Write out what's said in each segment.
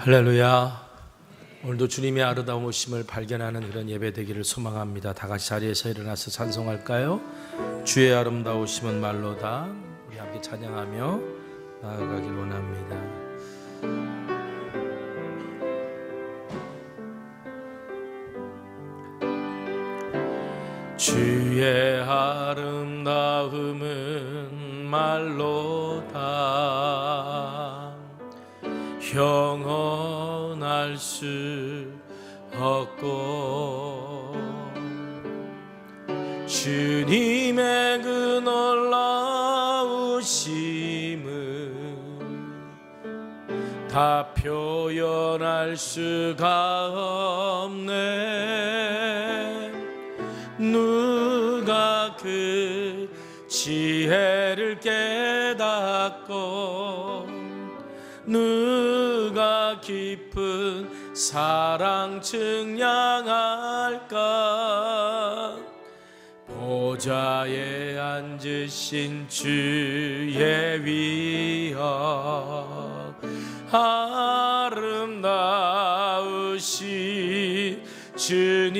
할렐루야. 오늘도 주님의 아름다우심을 발견하는 그런 예배 되기를 소망합니다. 다 같이 자리에서 일어나서 찬송할까요? 주의 아름다우심은 말로다. 우리 함께 찬양하며 나아가길 원합니다. 주의 아름다움은 말로다. 형언할 수 없고 주님의 그 놀라우심은 다 표현할 수가 없네. 누가 그 지혜를 깨닫고 누가 깊은 사랑 증량할까. 보좌에 앉으신 주의 위엄 아름다우신 주님,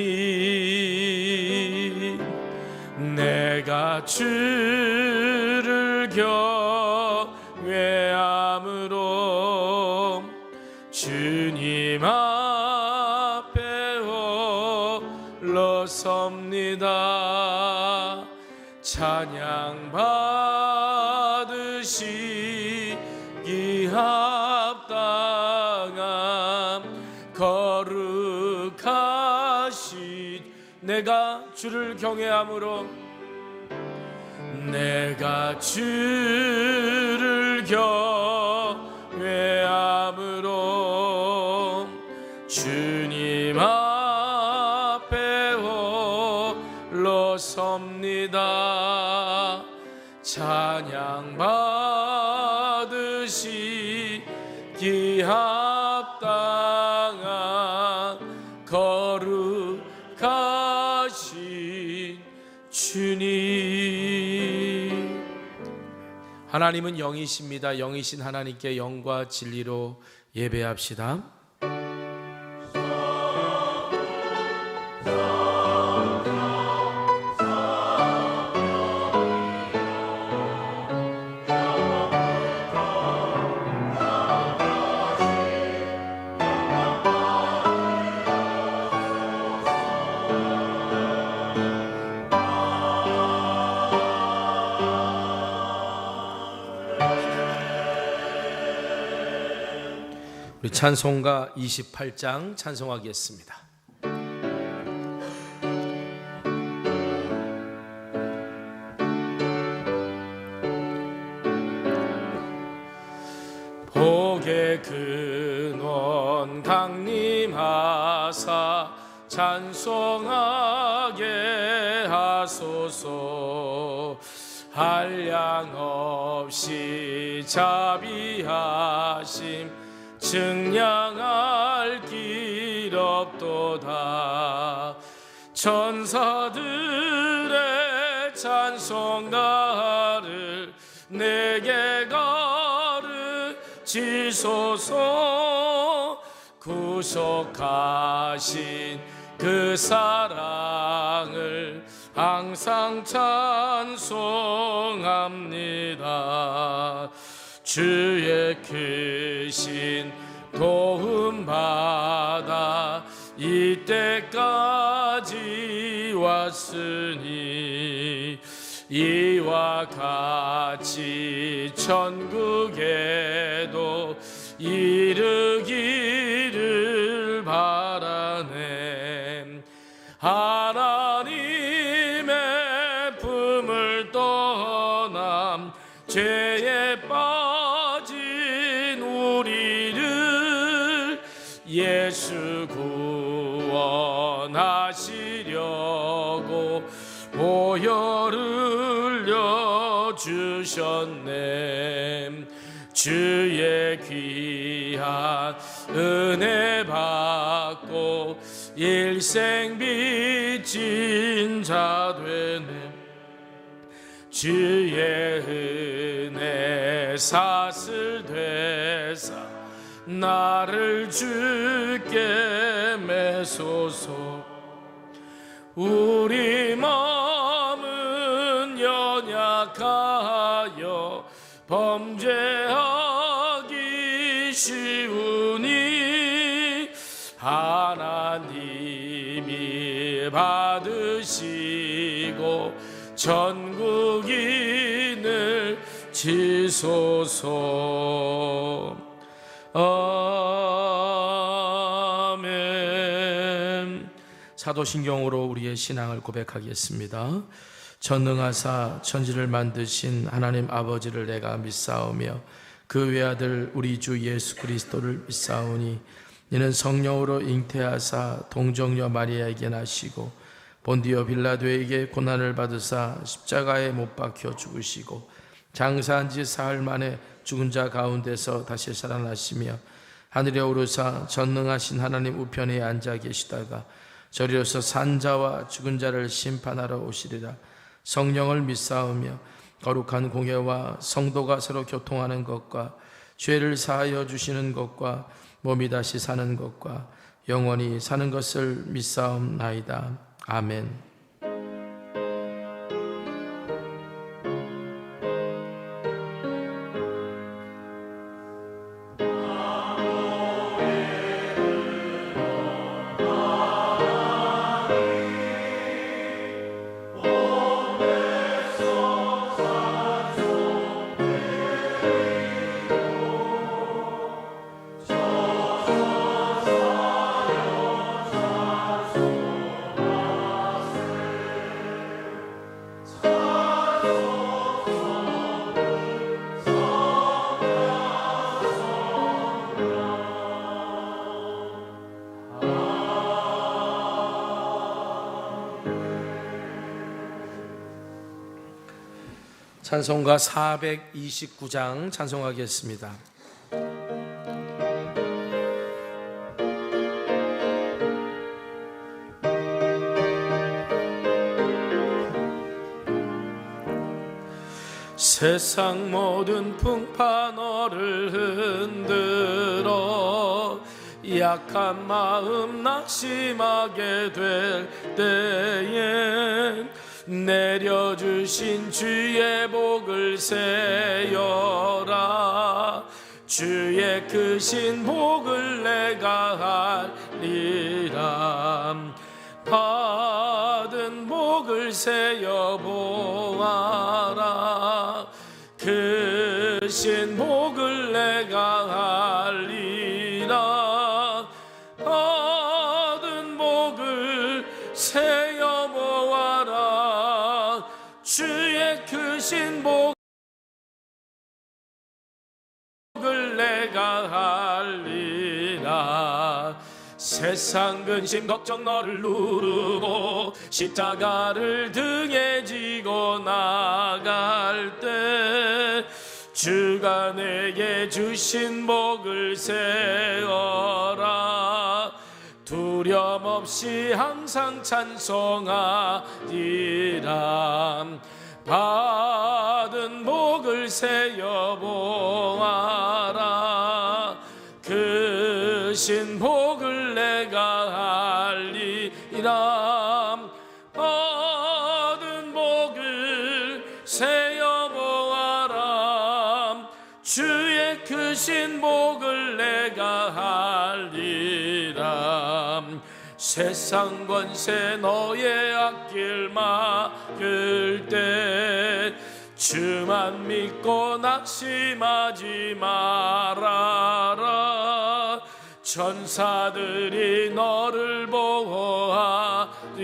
내가 주를 경외함으로 주님 앞에 홀로 섭니다. 찬양 받으시기 합당한 거룩하신, 내가 주를 경외함으로 내가 주를 경외함으로 주님 앞에 홀로 섭니다. 찬양 받으시기 합당한 거룩하신 주님. 하나님은 영이십니다. 영이신 하나님께 영과 진리로 예배합시다. 우리 찬송가 28장 찬송하겠습니다. 복의 근원 강림하사 찬송하게 하소서. 한량없이 자비하심 증량할 길 없도다. 천사들의 찬송가를 내게 가르치소서. 구속하신 그 사랑을 항상 찬송합니다. 주의 크신 도움받아 이때까지 왔으니 이와 같이 천국에도 이르기를 바라네. 하나님의 품을 떠남 죄에 빠진 우리를 예수 구원하시려고 보혈을 흘려주셨네. 주의 귀한 은혜 받고 일생 빚진 자 되네. 주의 은혜 사슬 되사 나를 주께 매소서. 우리 마음은 연약하여 범죄하기 쉬우니 하나님이 받으시고 전국인을 지소서. 아멘. 사도신경으로 우리의 신앙을 고백하겠습니다. 전능하사 천지를 만드신 하나님 아버지를 내가 믿사오며 그 외아들 우리 주 예수 그리스도를 믿사오니 이는 성령으로 잉태하사 동정녀 마리아에게 나시고 본디오 빌라도에게 고난을 받으사 십자가에 못 박혀 죽으시고 장사한 지 사흘 만에 죽은 자 가운데서 다시 살아나시며 하늘에 오르사 전능하신 하나님 우편에 앉아 계시다가 저리로서 산 자와 죽은 자를 심판하러 오시리라. 성령을 믿사오며 거룩한 공예와 성도가 서로 교통하는 것과 죄를 사하여 주시는 것과 몸이 다시 사는 것과 영원히 사는 것을 믿사옵나이다. 아멘. 찬송가 429장 찬송하겠습니다. 세상 모든 풍파 너를 흔들어 약한 마음 낙심하게 될 때에 내려주신 주의 복을 세어라. 주의 크신 복을 내가 하리라. 받은 복을 세어 보아라. 크신 복을 내가 하리라. 받은 복을 세어 보아라. 주의 크신 복을 내가 하리라. 세상 근심 걱정 너를 누르고 십자가를 등에 지고 나갈 때 주가 내게 주신 복을 세어라. 두려움 없이 항상 찬송하리라. 받은 복을 세어 보아라. 크신 복을 내가 하리라. 받은 복을 세어 보아라. 주의 크신 복을 내가 하리라. 세상 권세 너의 앞길 막을 때 주만 믿고 낙심하지 말아라. 천사들이 너를 보호하리니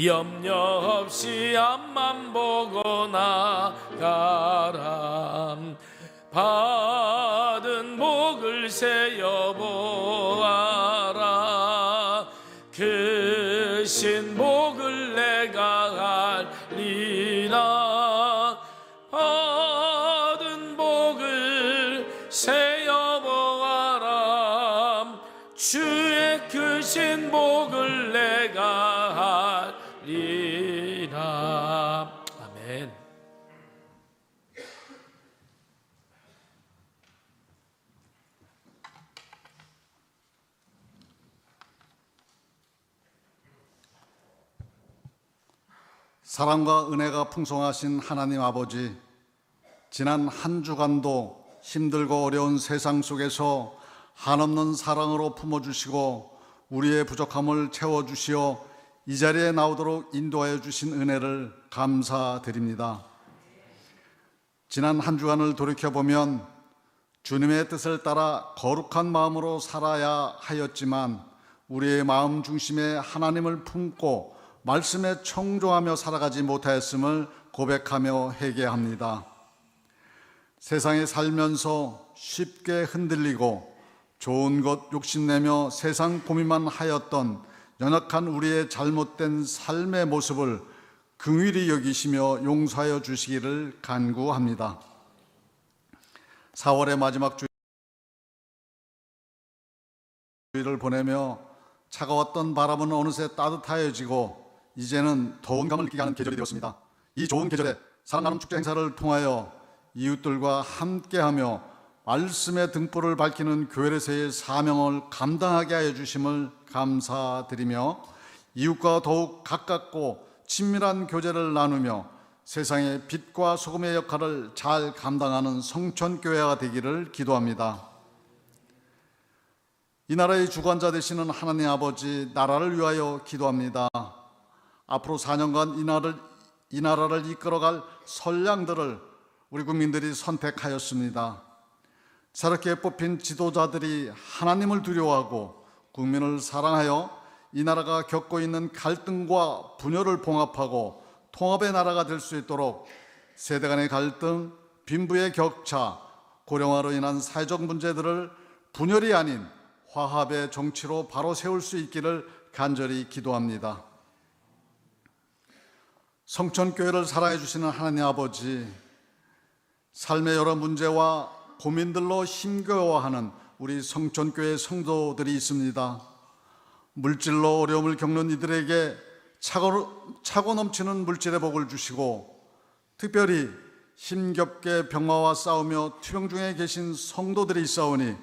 염려 없이 앞만 보고 나가라. 받은 복을 세어 보아라. 크신 복을 내가 하리라. 받은 복을 세어 보아라. 주의 크신 복을 내가 하리라. 아멘. 사랑과 은혜가 풍성하신 하나님 아버지, 지난 한 주간도 힘들고 어려운 세상 속에서 한없는 사랑으로 품어주시고 우리의 부족함을 채워주시어 이 자리에 나오도록 인도하여 주신 은혜를 감사드립니다. 지난 한 주간을 돌이켜보면 주님의 뜻을 따라 거룩한 마음으로 살아야 하였지만 우리의 마음 중심에 하나님을 품고 말씀에 청종하며 살아가지 못하였음을 고백하며 회개합니다. 세상에 살면서 쉽게 흔들리고 좋은 것 욕심내며 세상 고민만 하였던 연약한 우리의 잘못된 삶의 모습을 긍휼히 여기시며 용서하여 주시기를 간구합니다. 4월의 마지막 주일을 보내며 차가웠던 바람은 어느새 따뜻해지고 이제는 더운 감을 느끼게 하는 계절이 되었습니다. 이 좋은 계절에 사랑하는 축제 행사를 통하여 이웃들과 함께하며 말씀의 등불을 밝히는 교회에서의 사명을 감당하게 하여 주심을 감사드리며 이웃과 더욱 가깝고 친밀한 교제를 나누며 세상의 빛과 소금의 역할을 잘 감당하는 성촌교회가 되기를 기도합니다. 이 나라의 주관자 되시는 하나님 아버지, 나라를 위하여 기도합니다. 앞으로 4년간 이 나라를 이끌어갈 선량들을 우리 국민들이 선택하였습니다. 새롭게 뽑힌 지도자들이 하나님을 두려워하고 국민을 사랑하여 이 나라가 겪고 있는 갈등과 분열을 봉합하고 통합의 나라가 될 수 있도록 세대 간의 갈등, 빈부의 격차, 고령화로 인한 사회적 문제들을 분열이 아닌 화합의 정치로 바로 세울 수 있기를 간절히 기도합니다. 성촌교회를 사랑해 주시는 하나님 아버지, 삶의 여러 문제와 고민들로 힘겨워하는 우리 성촌교회 성도들이 있습니다. 물질로 어려움을 겪는 이들에게 차고 넘치는 물질의 복을 주시고 특별히 힘겹게 병마와 싸우며 투병 중에 계신 성도들이 있사오니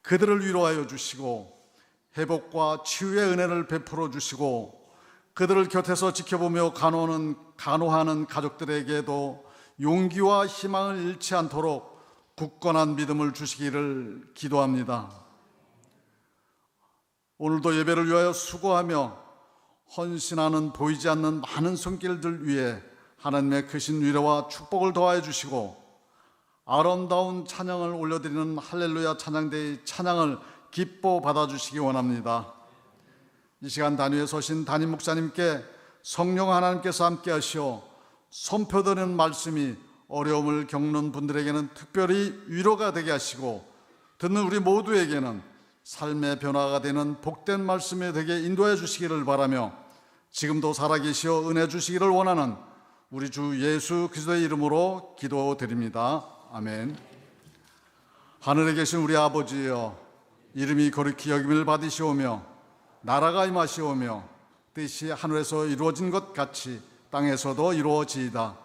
그들을 위로하여 주시고 회복과 치유의 은혜를 베풀어 주시고 그들을 곁에서 지켜보며 간호하는 가족들에게도 용기와 희망을 잃지 않도록 굳건한 믿음을 주시기를 기도합니다. 오늘도 예배를 위하여 수고하며 헌신하는 보이지 않는 많은 손길들 위해 하나님의 크신 위로와 축복을 더하여 주시고 아름다운 찬양을 올려드리는 할렐루야 찬양대의 찬양을 기뻐 받아주시기 원합니다. 이 시간 단위에 서신 담임 목사님께 성령 하나님께서 함께 하시어 선포되는 말씀이 어려움을 겪는 분들에게는 특별히 위로가 되게 하시고 듣는 우리 모두에게는 삶의 변화가 되는 복된 말씀이 되게 인도해 주시기를 바라며 지금도 살아계시어 은혜 주시기를 원하는 우리 주 예수 그리스도의 이름으로 기도드립니다. 아멘. 하늘에 계신 우리 아버지여, 이름이 거룩히 여김을 받으시오며 나라가 임하시오며 뜻이 하늘에서 이루어진 것 같이 땅에서도 이루어지이다.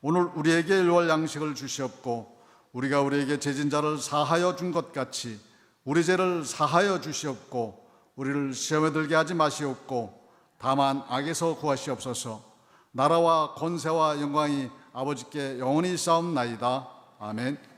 오늘 우리에게 일월 양식을 주시옵고 우리가 우리에게 죄진 자를 사하여 준 것 같이 우리 죄를 사하여 주시옵고 우리를 시험에 들게 하지 마시옵고 다만 악에서 구하시옵소서. 나라와 권세와 영광이 아버지께 영원히 있사옵나이다. 아멘.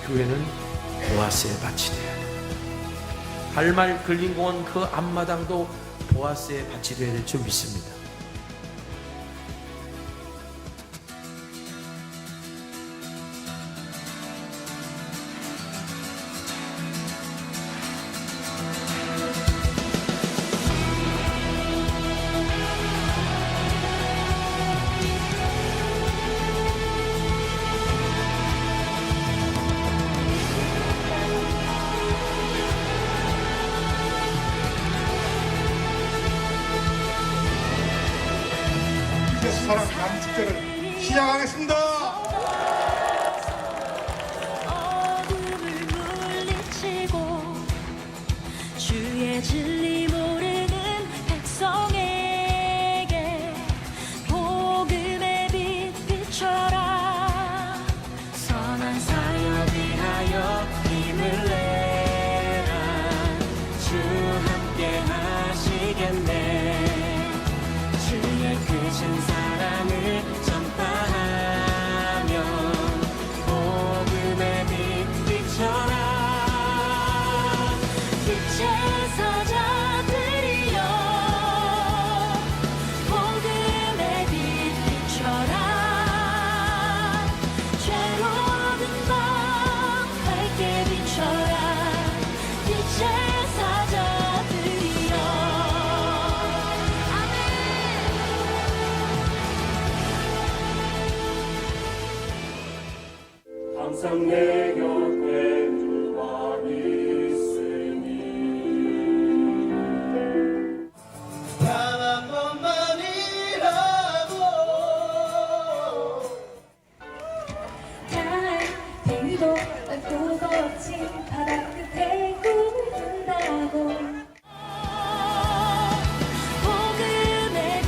교회는 보아스의 밭이 되어야 돼. 할말 근린공원 그 앞마당도 보아스의 밭이 되어야 될 줄 믿습니다. 사랑 나눔 축제를 시작하겠습니다. 어둠을 물리치고 주의 진리 모르는 백성에게 복음의 빛 비춰라. 선한 사역 위하여 힘을 내라. 주 함께 하시겠네. 주의 크신 사랑을 전파하며 복음의 빛 비춰라. 빛의 사자들이여 복음의 빛 비춰라. 죄로운 밤 밝게 비춰라. 빛의 사자들이여. 아멘. 항상 내 곁에 누가 있으니 단 한 번만이라도 달빛도 넓고 거친 바다 끝에 꿈을 꾼다고. 복음의 빛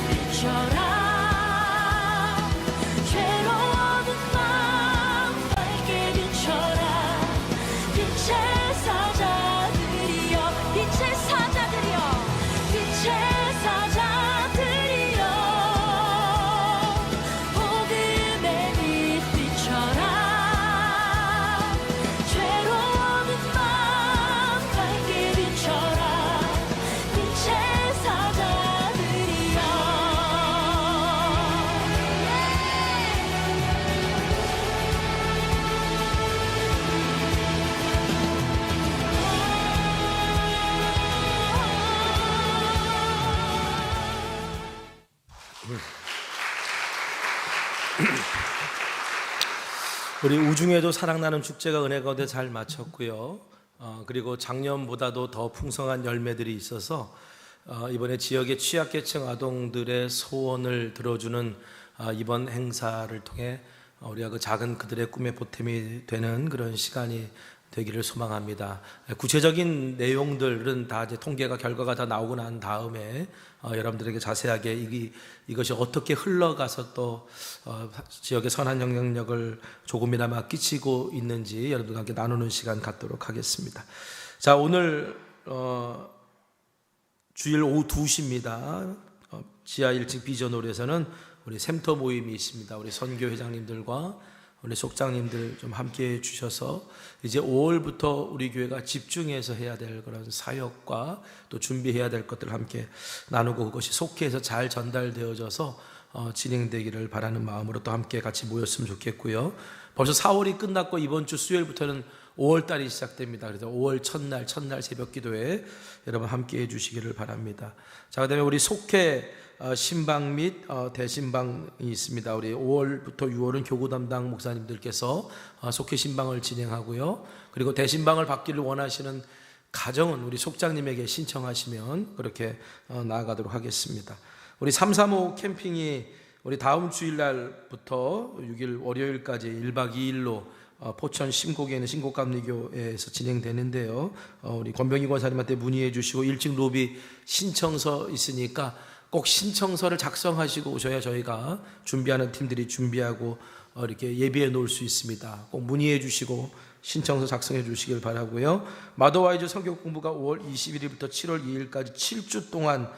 비춰라. 죄로운 밤 밝게 비춰라. 빛의 사자들이여 빛의 사자들이여 빛의 사자들이여 복음의 빛 비춰라. 죄로운 밤 밝게 비춰라. 빛의 사자들이여. 우리 우중에도 사랑나는 축제가 은혜 가운데 잘 마쳤고요. 그리고 작년보다도 더 풍성한 열매들이 있어서 이번에 지역의 취약계층 아동들의 소원을 들어주는 이번 행사를 통해 우리가 그 작은 그들의 꿈의 보탬이 되는 그런 시간이 되기를 소망합니다. 구체적인 내용들은 다 이제 통계가 결과가 다 나오고 난 다음에 여러분들에게 자세하게 이것이 어떻게 흘러가서 또 지역의 선한 영향력을 조금이나마 끼치고 있는지 여러분들과 함께 나누는 시간 갖도록 하겠습니다. 자, 오늘 주일 오후 2시입니다. 지하 1층 비전홀에서는 우리 샘터 모임이 있습니다. 우리 선교 회장님들과 우리 속장님들 좀 함께 해 주셔서 이제 5월부터 우리 교회가 집중해서 해야 될 그런 사역과 또 준비해야 될 것들을 함께 나누고 그것이 속해서 잘 전달되어져서 진행되기를 바라는 마음으로 또 함께 같이 모였으면 좋겠고요. 벌써 4월이 끝났고 이번 주 수요일부터는 5월달이 시작됩니다. 그래서 5월 첫날 새벽 기도에 여러분 함께 해 주시기를 바랍니다. 자, 그다음에 우리 속회 신방 및 대신방이 있습니다. 우리 5월부터 6월은 교구 담당 목사님들께서 속회 신방을 진행하고요. 그리고 대신방을 받기를 원하시는 가정은 우리 속장님에게 신청하시면 그렇게 나아가도록 하겠습니다. 우리 335 캠핑이 우리 다음 주일날부터 6일 월요일까지 1박 2일로 포천 심곡에 있는 신곡감리교에서 진행되는데요. 우리 권병희 권사님한테 문의해 주시고 1층 로비 신청서 있으니까 꼭 신청서를 작성하시고 오셔야 저희가 준비하는 팀들이 준비하고 이렇게 예비해 놓을 수 있습니다. 꼭 문의해 주시고 신청서 작성해 주시길 바라고요. 마더와이즈 성경 공부가 5월 21일부터 7월 2일까지 7주 동안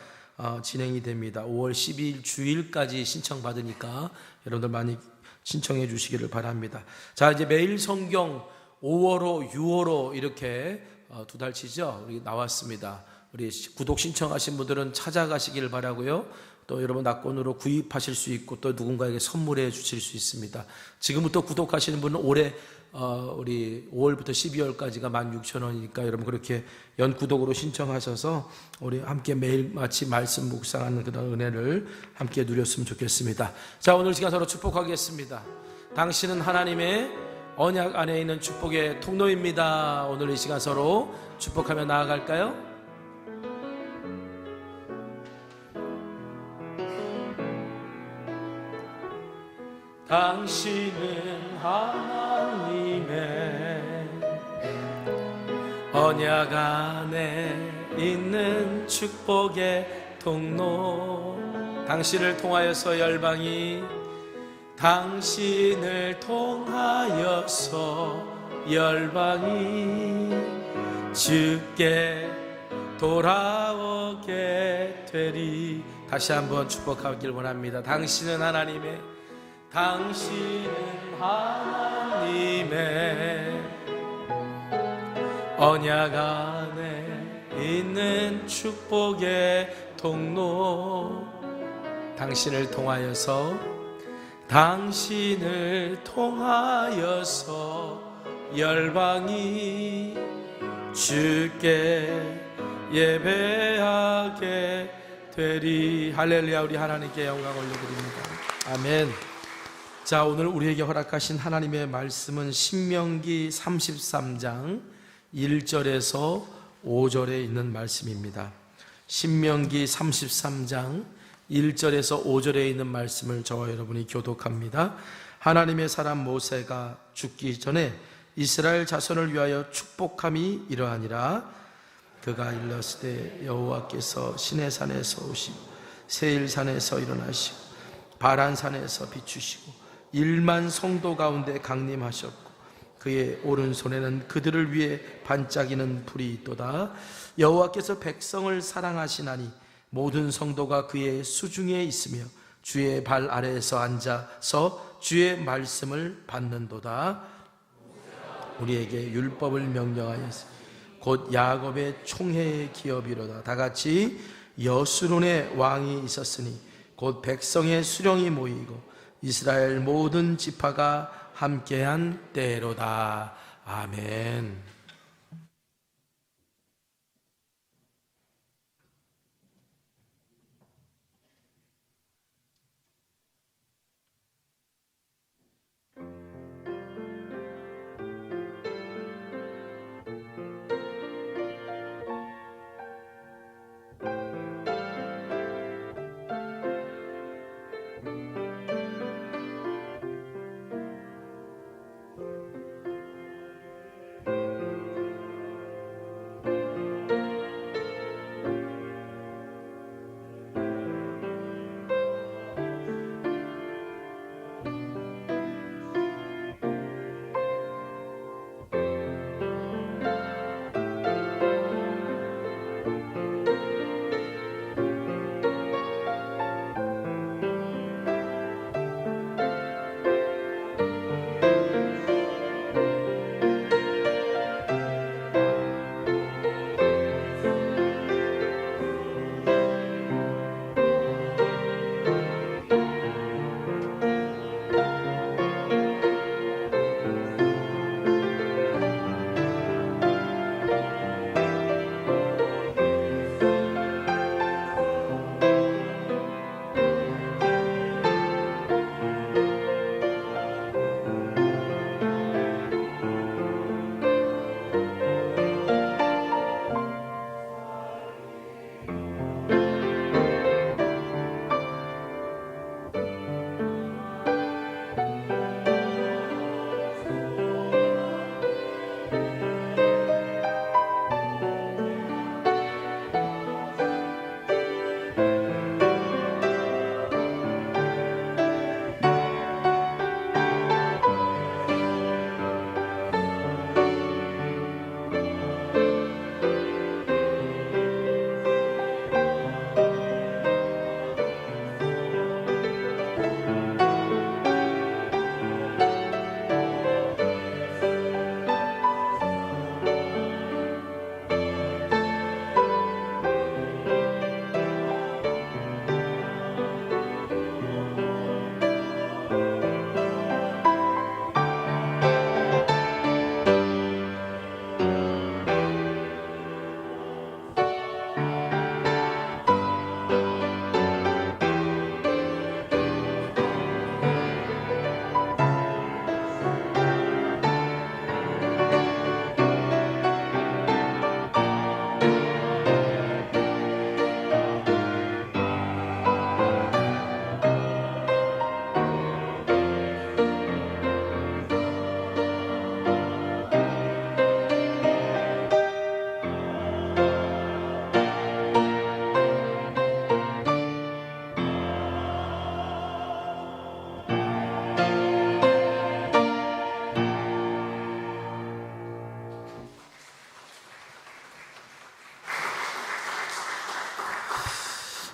진행이 됩니다. 5월 12일 주일까지 신청 받으니까 여러분들 많이 신청해 주시기를 바랍니다. 자, 이제 매일 성경 5월호, 6월호 이렇게 두 달치죠. 우리 나왔습니다. 우리 구독 신청하신 분들은 찾아가시길 바라고요. 또 여러분 낙권으로 구입하실 수 있고 또 누군가에게 선물해 주실 수 있습니다. 지금부터 구독하시는 분은 올해 우리 5월부터 12월까지가 16,000원이니까 여러분 그렇게 연구독으로 신청하셔서 우리 함께 매일같이 말씀 묵상하는 그런 은혜를 함께 누렸으면 좋겠습니다. 자, 오늘 시간 서로 축복하겠습니다. 당신은 하나님의 언약 안에 있는 축복의 통로입니다. 오늘 이 시간 서로 축복하며 나아갈까요? 당신은 하나님의 언약 안에 있는 축복의 통로. 당신을 통하여서 열방이, 당신을 통하여서 열방이 주께 돌아오게 되리. 다시 한번 축복하길 원합니다. 당신은 하나님의, 당신은 하나님의 언약 안에 있는 축복의 통로. 당신을 통하여서, 당신을 통하여서 열방이 주께 예배하게 되리. 할렐루야. 우리 하나님께 영광 올려드립니다. 아멘. 자, 오늘 우리에게 허락하신 하나님의 말씀은 신명기 33장 1절에서 5절에 있는 말씀입니다. 신명기 33장 1절에서 5절에 있는 말씀을 저와 여러분이 교독합니다. 하나님의 사람 모세가 죽기 전에 이스라엘 자손을 위하여 축복함이 이러하니라. 그가 일렀으되 여호와께서 시내산에서 오시고 세일산에서 일어나시고 바란산에서 비추시고 1만 성도 가운데 강림하셨고 그의 오른손에는 그들을 위해 반짝이는 불이 있도다. 여호와께서 백성을 사랑하시나니 모든 성도가 그의 수중에 있으며 주의 발 아래에서 앉아서 주의 말씀을 받는도다. 우리에게 율법을 명령하였으니 곧 야곱의 총회의 기업이로다. 다같이 여수론의 왕이 있었으니 곧 백성의 수령이 모이고 이스라엘 모든 지파가 함께한 때로다. 아멘.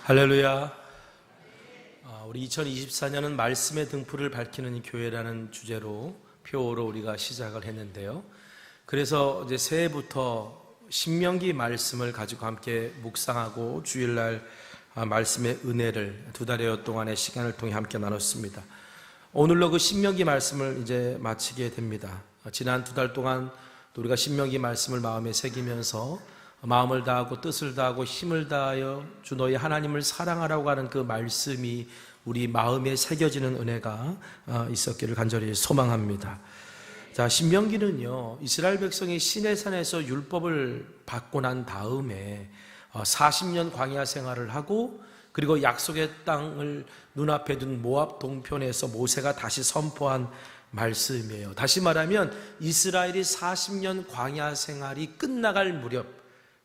할렐루야. 우리 2024년은 말씀의 등불을 밝히는 교회라는 주제로 표어로 우리가 시작을 했는데요. 그래서 이제 새해부터 신명기 말씀을 가지고 함께 묵상하고 주일날 말씀의 은혜를 2달여 동안의 시간을 통해 함께 나눴습니다. 오늘로 그 신명기 말씀을 이제 마치게 됩니다. 지난 2달 동안 우리가 신명기 말씀을 마음에 새기면서 마음을 다하고 뜻을 다하고 힘을 다하여 주 너희 하나님을 사랑하라고 하는 그 말씀이 우리 마음에 새겨지는 은혜가 있었기를 간절히 소망합니다. 자, 신명기는요, 이스라엘 백성이 시내산에서 율법을 받고 난 다음에 40년 광야 생활을 하고 그리고 약속의 땅을 눈앞에 둔 모압 동편에서 모세가 다시 선포한 말씀이에요. 다시 말하면 이스라엘이 40년 광야 생활이 끝나갈 무렵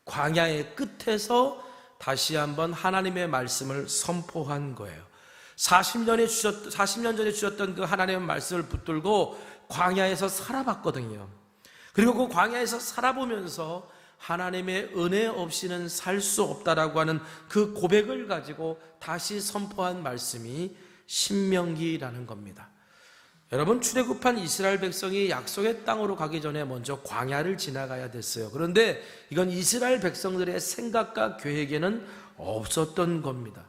광야의 끝에서 다시 한번 하나님의 말씀을 선포한 거예요. 40년 전에 주셨던 그 하나님의 말씀을 붙들고 광야에서 살아봤거든요. 그리고 그 광야에서 살아보면서 하나님의 은혜 없이는 살 수 없다라고 하는 그 고백을 가지고 다시 선포한 말씀이 신명기라는 겁니다. 여러분, 출애굽한 이스라엘 백성이 약속의 땅으로 가기 전에 먼저 광야를 지나가야 됐어요. 그런데 이건 이스라엘 백성들의 생각과 계획에는 없었던 겁니다.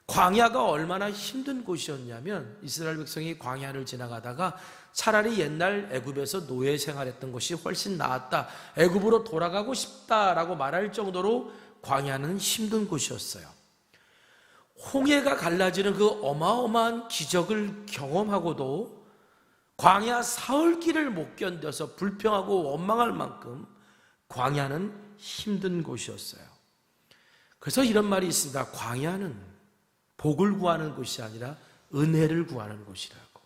광야가 얼마나 힘든 곳이었냐면 이스라엘 백성이 광야를 지나가다가 차라리 옛날 애굽에서 노예 생활했던 것이 훨씬 나았다, 애굽으로 돌아가고 싶다라고 말할 정도로 광야는 힘든 곳이었어요. 홍해가 갈라지는 그 어마어마한 기적을 경험하고도 광야 사흘길을 못 견뎌서 불평하고 원망할 만큼 광야는 힘든 곳이었어요. 그래서 이런 말이 있습니다. 광야는 복을 구하는 곳이 아니라 은혜를 구하는 곳이라고.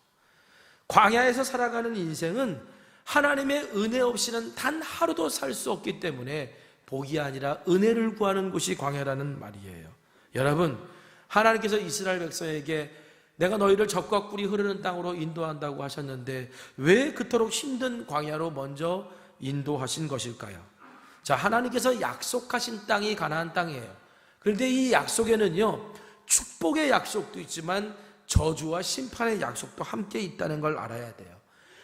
광야에서 살아가는 인생은 하나님의 은혜 없이는 단 하루도 살 수 없기 때문에 복이 아니라 은혜를 구하는 곳이 광야라는 말이에요. 여러분, 하나님께서 이스라엘 백성에게 내가 너희를 젖과 꿀이 흐르는 땅으로 인도한다고 하셨는데 왜 그토록 힘든 광야로 먼저 인도하신 것일까요? 자, 하나님께서 약속하신 땅이 가나안 땅이에요. 그런데 이 약속에는요, 축복의 약속도 있지만 저주와 심판의 약속도 함께 있다는 걸 알아야 돼요.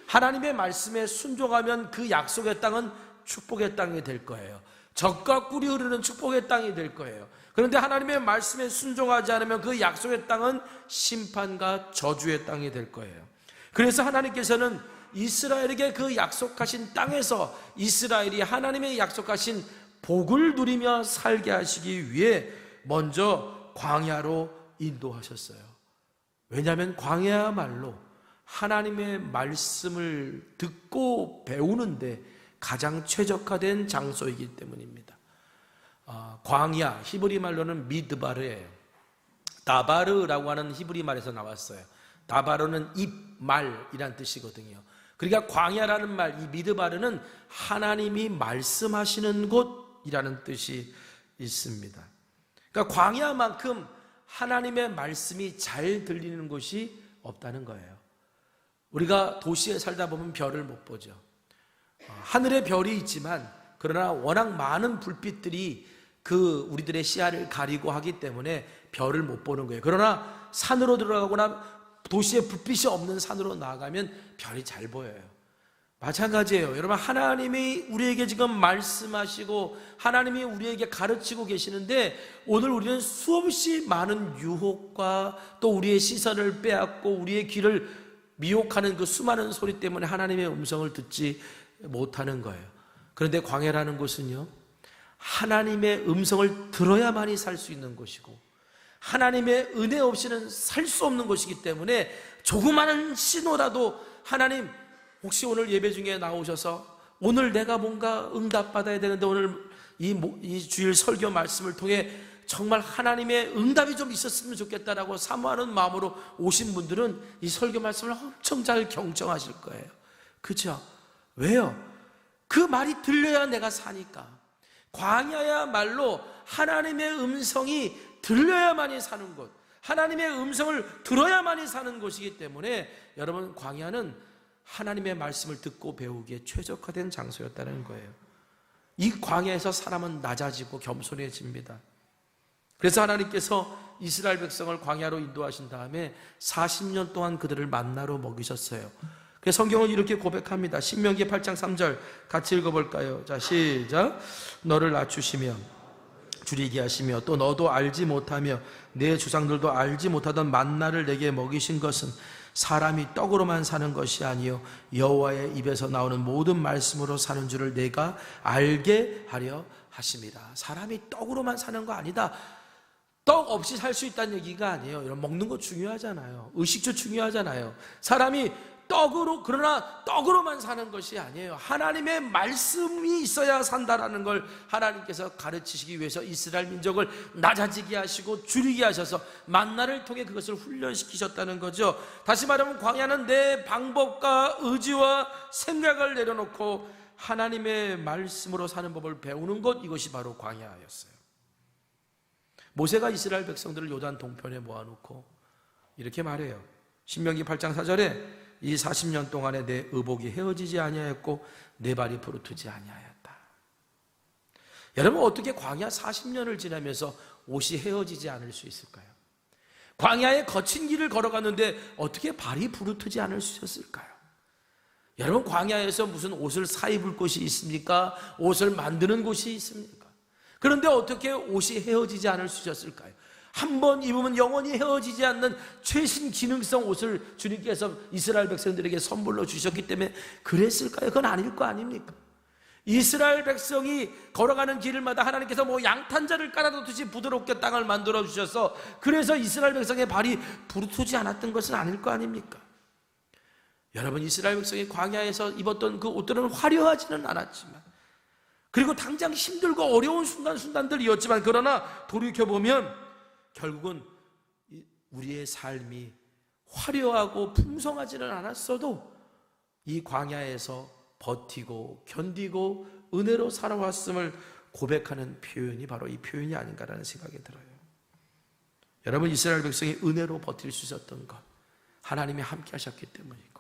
하나님의 말씀에 순종하면 그 약속의 땅은 축복의 땅이 될 거예요. 젖과 꿀이 흐르는 축복의 땅이 될 거예요. 그런데 하나님의 말씀에 순종하지 않으면 그 약속의 땅은 심판과 저주의 땅이 될 거예요. 그래서 하나님께서는 이스라엘에게 그 약속하신 땅에서 이스라엘이 하나님의 약속하신 복을 누리며 살게 하시기 위해 먼저 광야로 인도하셨어요. 왜냐하면 광야야말로 하나님의 말씀을 듣고 배우는데 가장 최적화된 장소이기 때문입니다. 광야, 히브리 말로는 미드바르예요. 다바르라고 하는 히브리 말에서 나왔어요. 다바르는 입말이란 뜻이거든요. 그러니까 광야라는 말, 이 미드바르는 하나님이 말씀하시는 곳이라는 뜻이 있습니다. 그러니까 광야만큼 하나님의 말씀이 잘 들리는 곳이 없다는 거예요. 우리가 도시에 살다 보면 별을 못 보죠. 하늘에 별이 있지만 그러나 워낙 많은 불빛들이 그 우리들의 시야를 가리고 하기 때문에 별을 못 보는 거예요. 그러나 산으로 들어가거나 도시에 불빛이 없는 산으로 나아가면 별이 잘 보여요. 마찬가지예요. 여러분, 하나님이 우리에게 지금 말씀하시고 하나님이 우리에게 가르치고 계시는데 오늘 우리는 수없이 많은 유혹과 또 우리의 시선을 빼앗고 우리의 귀를 미혹하는 그 수많은 소리 때문에 하나님의 음성을 듣지 못하는 거예요. 그런데 광야라는 곳은요, 하나님의 음성을 들어야만이 살 수 있는 곳이고 하나님의 은혜 없이는 살 수 없는 곳이기 때문에 조그마한 신호라도 하나님, 혹시 오늘 예배 중에 나오셔서 오늘 내가 뭔가 응답받아야 되는데 오늘 이 주일 설교 말씀을 통해 정말 하나님의 응답이 좀 있었으면 좋겠다라고 사모하는 마음으로 오신 분들은 이 설교 말씀을 엄청 잘 경청하실 거예요. 그렇죠? 왜요? 그 말이 들려야 내가 사니까. 광야야말로 하나님의 음성이 들려야만이 사는 곳, 하나님의 음성을 들어야만이 사는 곳이기 때문에 여러분, 광야는 하나님의 말씀을 듣고 배우기에 최적화된 장소였다는 거예요. 이 광야에서 사람은 낮아지고 겸손해집니다. 그래서 하나님께서 이스라엘 백성을 광야로 인도하신 다음에 40년 동안 그들을 만나로 먹이셨어요. 그래서 성경은 이렇게 고백합니다. 신명기 8장 3절 같이 읽어볼까요? 자, 시작. 너를 낮추시며 줄이게 하시며 또 너도 알지 못하며 내 조상들도 알지 못하던 만나를 내게 먹이신 것은 사람이 떡으로만 사는 것이 아니요 여호와의 입에서 나오는 모든 말씀으로 사는 줄을 내가 알게 하려 하심이라. 사람이 떡으로만 사는 거 아니다. 떡 없이 살 수 있다는 얘기가 아니에요. 이런 먹는 거 중요하잖아요. 의식주 중요하잖아요. 사람이 그러나 떡으로만 사는 것이 아니에요. 하나님의 말씀이 있어야 산다라는 걸 하나님께서 가르치시기 위해서 이스라엘 민족을 낮아지게 하시고 줄이게 하셔서 만나를 통해 그것을 훈련시키셨다는 거죠. 다시 말하면 광야는 내 방법과 의지와 생각을 내려놓고 하나님의 말씀으로 사는 법을 배우는 것, 이것이 바로 광야였어요. 모세가 이스라엘 백성들을 요단 동편에 모아놓고 이렇게 말해요. 신명기 8장 4절에 이 40년 동안에 내 의복이 헤어지지 아니하였고 내 발이 부르트지 아니하였다. 여러분, 어떻게 광야 40년을 지나면서 옷이 헤어지지 않을 수 있을까요? 광야의 거친 길을 걸어갔는데 어떻게 발이 부르트지 않을 수 있었을까요? 여러분, 광야에서 무슨 옷을 사입을 곳이 있습니까? 옷을 만드는 곳이 있습니까? 그런데 어떻게 옷이 헤어지지 않을 수 있었을까요? 한 번 입으면 영원히 헤어지지 않는 최신 기능성 옷을 주님께서 이스라엘 백성들에게 선물로 주셨기 때문에 그랬을까요? 그건 아닐 거 아닙니까? 이스라엘 백성이 걸어가는 길마다 하나님께서 양탄자를 깔아놓듯이 부드럽게 땅을 만들어 주셔서 그래서 이스라엘 백성의 발이 부르트지 않았던 것은 아닐 거 아닙니까? 여러분, 이스라엘 백성이 광야에서 입었던 그 옷들은 화려하지는 않았지만, 그리고 당장 힘들고 어려운 순간들이었지만, 그러나 돌이켜보면 결국은 우리의 삶이 화려하고 풍성하지는 않았어도 이 광야에서 버티고 견디고 은혜로 살아왔음을 고백하는 표현이 바로 이 표현이 아닌가라는 생각이 들어요. 여러분, 이스라엘 백성이 은혜로 버틸 수 있었던 것, 하나님이 함께 하셨기 때문이고,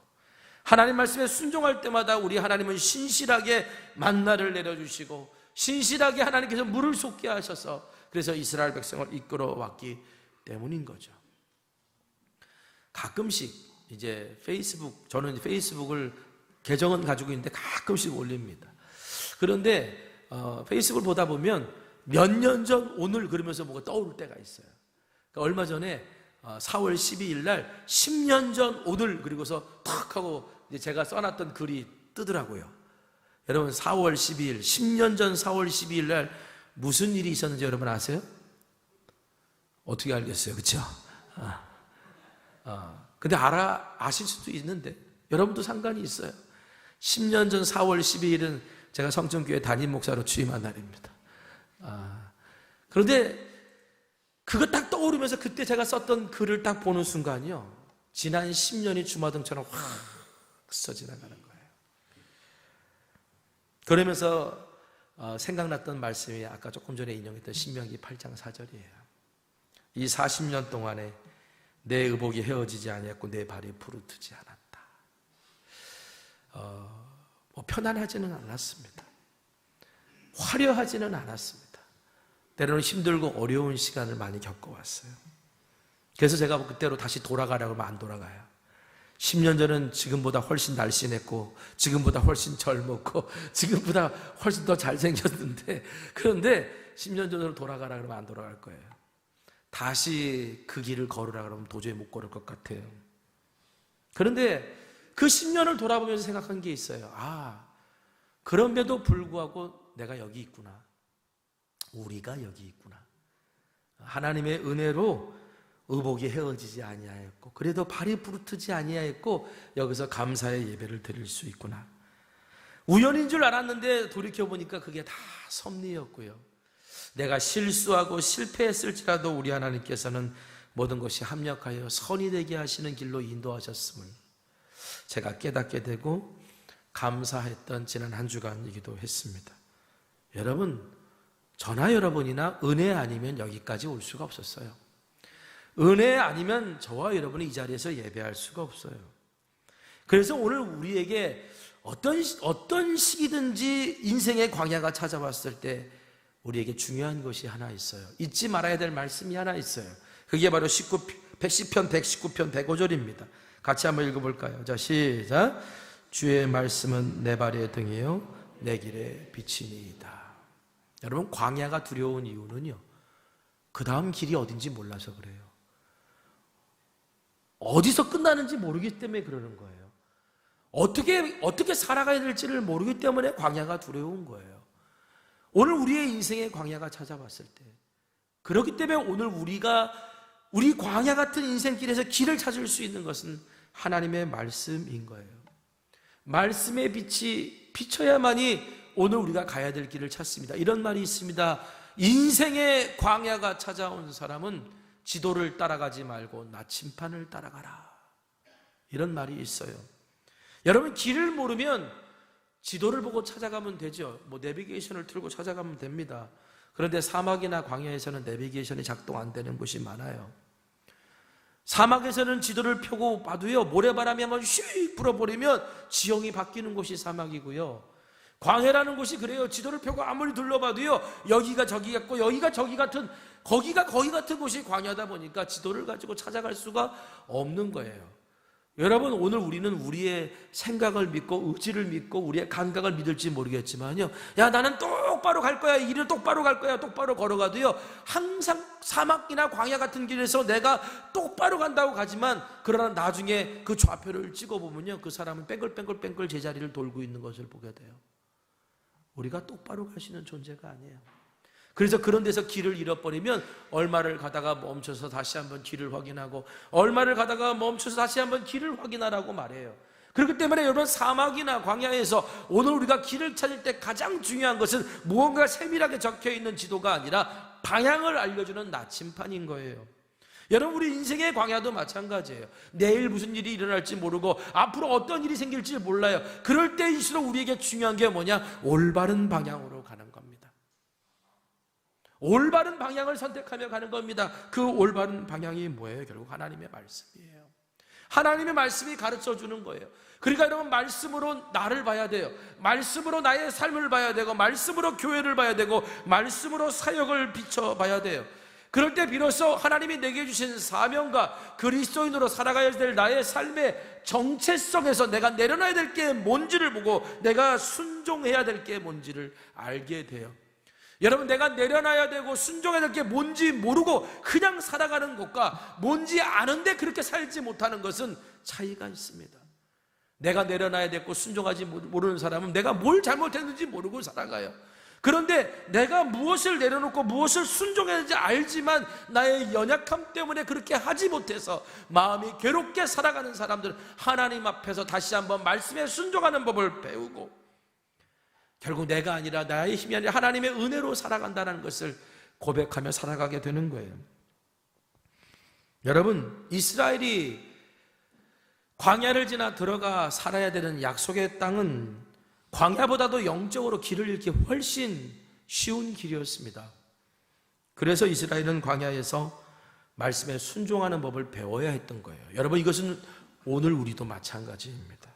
하나님 말씀에 순종할 때마다 우리 하나님은 신실하게 만나를 내려주시고 신실하게 하나님께서 물을 솟게 하셔서 그래서 이스라엘 백성을 이끌어 왔기 때문인 거죠. 가끔씩 이제 저는 페이스북을 계정은 가지고 있는데 가끔씩 올립니다. 그런데 페이스북을 보다 보면 몇 년 전 오늘 그러면서 뭐가 떠오를 때가 있어요. 그러니까 얼마 전에 4월 12일 날 10년 전 오늘 그리고서 탁 하고 이제 제가 써놨던 글이 뜨더라고요. 여러분, 4월 12일 10년 전 4월 12일 날 무슨 일이 있었는지 여러분 아세요? 어떻게 알겠어요? 그렇죠? 근데 아실 수도 있는데 여러분도 상관이 있어요. 10년 전 4월 12일은 제가 성전교회 담임 목사로 취임한 날입니다. 그런데 그거 딱 떠오르면서 그때 제가 썼던 글을 딱 보는 순간이요, 지난 10년이 주마등처럼 확 스쳐 지나가는 거예요. 그러면서 생각났던 말씀이 아까 조금 전에 인용했던 신명기 8장 4절이에요. 이 40년 동안에 내 의복이 헤어지지 아니했고 내 발이 부르트지 않았다. 편안하지는 않았습니다. 화려하지는 않았습니다. 때로는 힘들고 어려운 시간을 많이 겪어왔어요. 그래서 제가 그때로 다시 돌아가라고 하면 안 돌아가요. 10년 전은 지금보다 훨씬 날씬했고 지금보다 훨씬 젊었고 지금보다 훨씬 더 잘생겼는데, 그런데 10년 전으로 돌아가라 그러면 안 돌아갈 거예요. 다시 그 길을 걸으라 그러면 도저히 못 걸을 것 같아요. 그런데 그 10년을 돌아보면서 생각한 게 있어요. 그럼에도 불구하고 내가 여기 있구나. 우리가 여기 있구나. 하나님의 은혜로 의복이 헤어지지 아니하였고 그래도 발이 부르트지 아니하였고 여기서 감사의 예배를 드릴 수 있구나. 우연인 줄 알았는데 돌이켜보니까 그게 다 섭리였고요. 내가 실수하고 실패했을지라도 우리 하나님께서는 모든 것이 합력하여 선이 되게 하시는 길로 인도하셨음을 제가 깨닫게 되고 감사했던 지난 한 주간이기도 했습니다. 여러분, 저나 여러분이나 은혜 아니면 여기까지 올 수가 없었어요. 은혜 아니면 저와 여러분이 이 자리에서 예배할 수가 없어요. 그래서 오늘 우리에게 어떤 시기든지 인생의 광야가 찾아왔을 때 우리에게 중요한 것이 하나 있어요. 잊지 말아야 될 말씀이 하나 있어요. 그게 바로 110편 119편 105절입니다. 같이 한번 읽어볼까요? 자, 시작. 주의 말씀은 내 발의 등이요 내 길의 빛이니이다. 여러분, 광야가 두려운 이유는요, 그 다음 길이 어딘지 몰라서 그래요. 어디서 끝나는지 모르기 때문에 그러는 거예요. 어떻게 살아가야 될지를 모르기 때문에 광야가 두려운 거예요. 오늘 우리의 인생의 광야가 찾아왔을 때, 그렇기 때문에 오늘 우리 광야 같은 인생길에서 길을 찾을 수 있는 것은 하나님의 말씀인 거예요. 말씀의 빛이 비쳐야만이 오늘 우리가 가야 될 길을 찾습니다. 이런 말이 있습니다. 인생의 광야가 찾아온 사람은 지도를 따라가지 말고 나침판을 따라가라. 이런 말이 있어요. 여러분, 길을 모르면 지도를 보고 찾아가면 되죠. 내비게이션을 틀고 찾아가면 됩니다. 그런데 사막이나 광야에서는 내비게이션이 작동 안 되는 곳이 많아요. 사막에서는 지도를 펴고 봐도요, 모래바람이 한번 슉 불어버리면 지형이 바뀌는 곳이 사막이고요, 광야라는 곳이 그래요. 지도를 펴고 아무리 둘러봐도요, 여기가 저기 같고 여기가 저기 같은, 거기가 거기 같은 곳이 광야다 보니까 지도를 가지고 찾아갈 수가 없는 거예요. 여러분, 오늘 우리는 우리의 생각을 믿고 의지를 믿고 우리의 감각을 믿을지 모르겠지만요, 야, 나는 똑바로 갈 거야, 일을 똑바로 갈 거야, 똑바로 걸어가도요, 항상 사막이나 광야 같은 길에서 내가 똑바로 간다고 가지만, 그러나 나중에 그 좌표를 찍어보면요, 그 사람은 뺑글뺑글 제자리를 돌고 있는 것을 보게 돼요. 우리가 똑바로 갈 수 있는 존재가 아니에요. 그래서 그런 데서 길을 잃어버리면 얼마를 가다가 멈춰서 다시 한번 길을 확인하고, 얼마를 가다가 멈춰서 다시 한번 길을 확인하라고 말해요. 그렇기 때문에 여러분, 사막이나 광야에서 오늘 우리가 길을 찾을 때 가장 중요한 것은 무언가 세밀하게 적혀있는 지도가 아니라 방향을 알려주는 나침판인 거예요. 여러분, 우리 인생의 광야도 마찬가지예요. 내일 무슨 일이 일어날지 모르고 앞으로 어떤 일이 생길지 몰라요. 그럴 때일수록 우리에게 중요한 게 뭐냐? 올바른 방향으로 가는 겁니다. 올바른 방향을 선택하며 가는 겁니다. 그 올바른 방향이 뭐예요? 결국 하나님의 말씀이에요. 하나님의 말씀이 가르쳐 주는 거예요. 그러니까 여러분, 말씀으로 나를 봐야 돼요. 말씀으로 나의 삶을 봐야 되고, 말씀으로 교회를 봐야 되고, 말씀으로 사역을 비춰봐야 돼요. 그럴 때 비로소 하나님이 내게 주신 사명과 그리스도인으로 살아가야 될 나의 삶의 정체성에서 내가 내려놔야 될 게 뭔지를 보고 내가 순종해야 될 게 뭔지를 알게 돼요. 여러분, 내가 내려놔야 되고 순종해야 될 게 뭔지 모르고 그냥 살아가는 것과 뭔지 아는데 그렇게 살지 못하는 것은 차이가 있습니다. 내가 내려놔야 되고 순종하지 모르는 사람은 내가 뭘 잘못했는지 모르고 살아가요. 그런데 내가 무엇을 내려놓고 무엇을 순종해야 되는지 알지만 나의 연약함 때문에 그렇게 하지 못해서 마음이 괴롭게 살아가는 사람들은 하나님 앞에서 다시 한번 말씀에 순종하는 법을 배우고, 결국 내가 아니라 나의 힘이 아니라 하나님의 은혜로 살아간다는 것을 고백하며 살아가게 되는 거예요. 여러분, 이스라엘이 광야를 지나 들어가 살아야 되는 약속의 땅은 광야보다도 영적으로 길을 잃기 훨씬 쉬운 길이었습니다. 그래서 이스라엘은 광야에서 말씀에 순종하는 법을 배워야 했던 거예요. 여러분, 이것은 오늘 우리도 마찬가지입니다.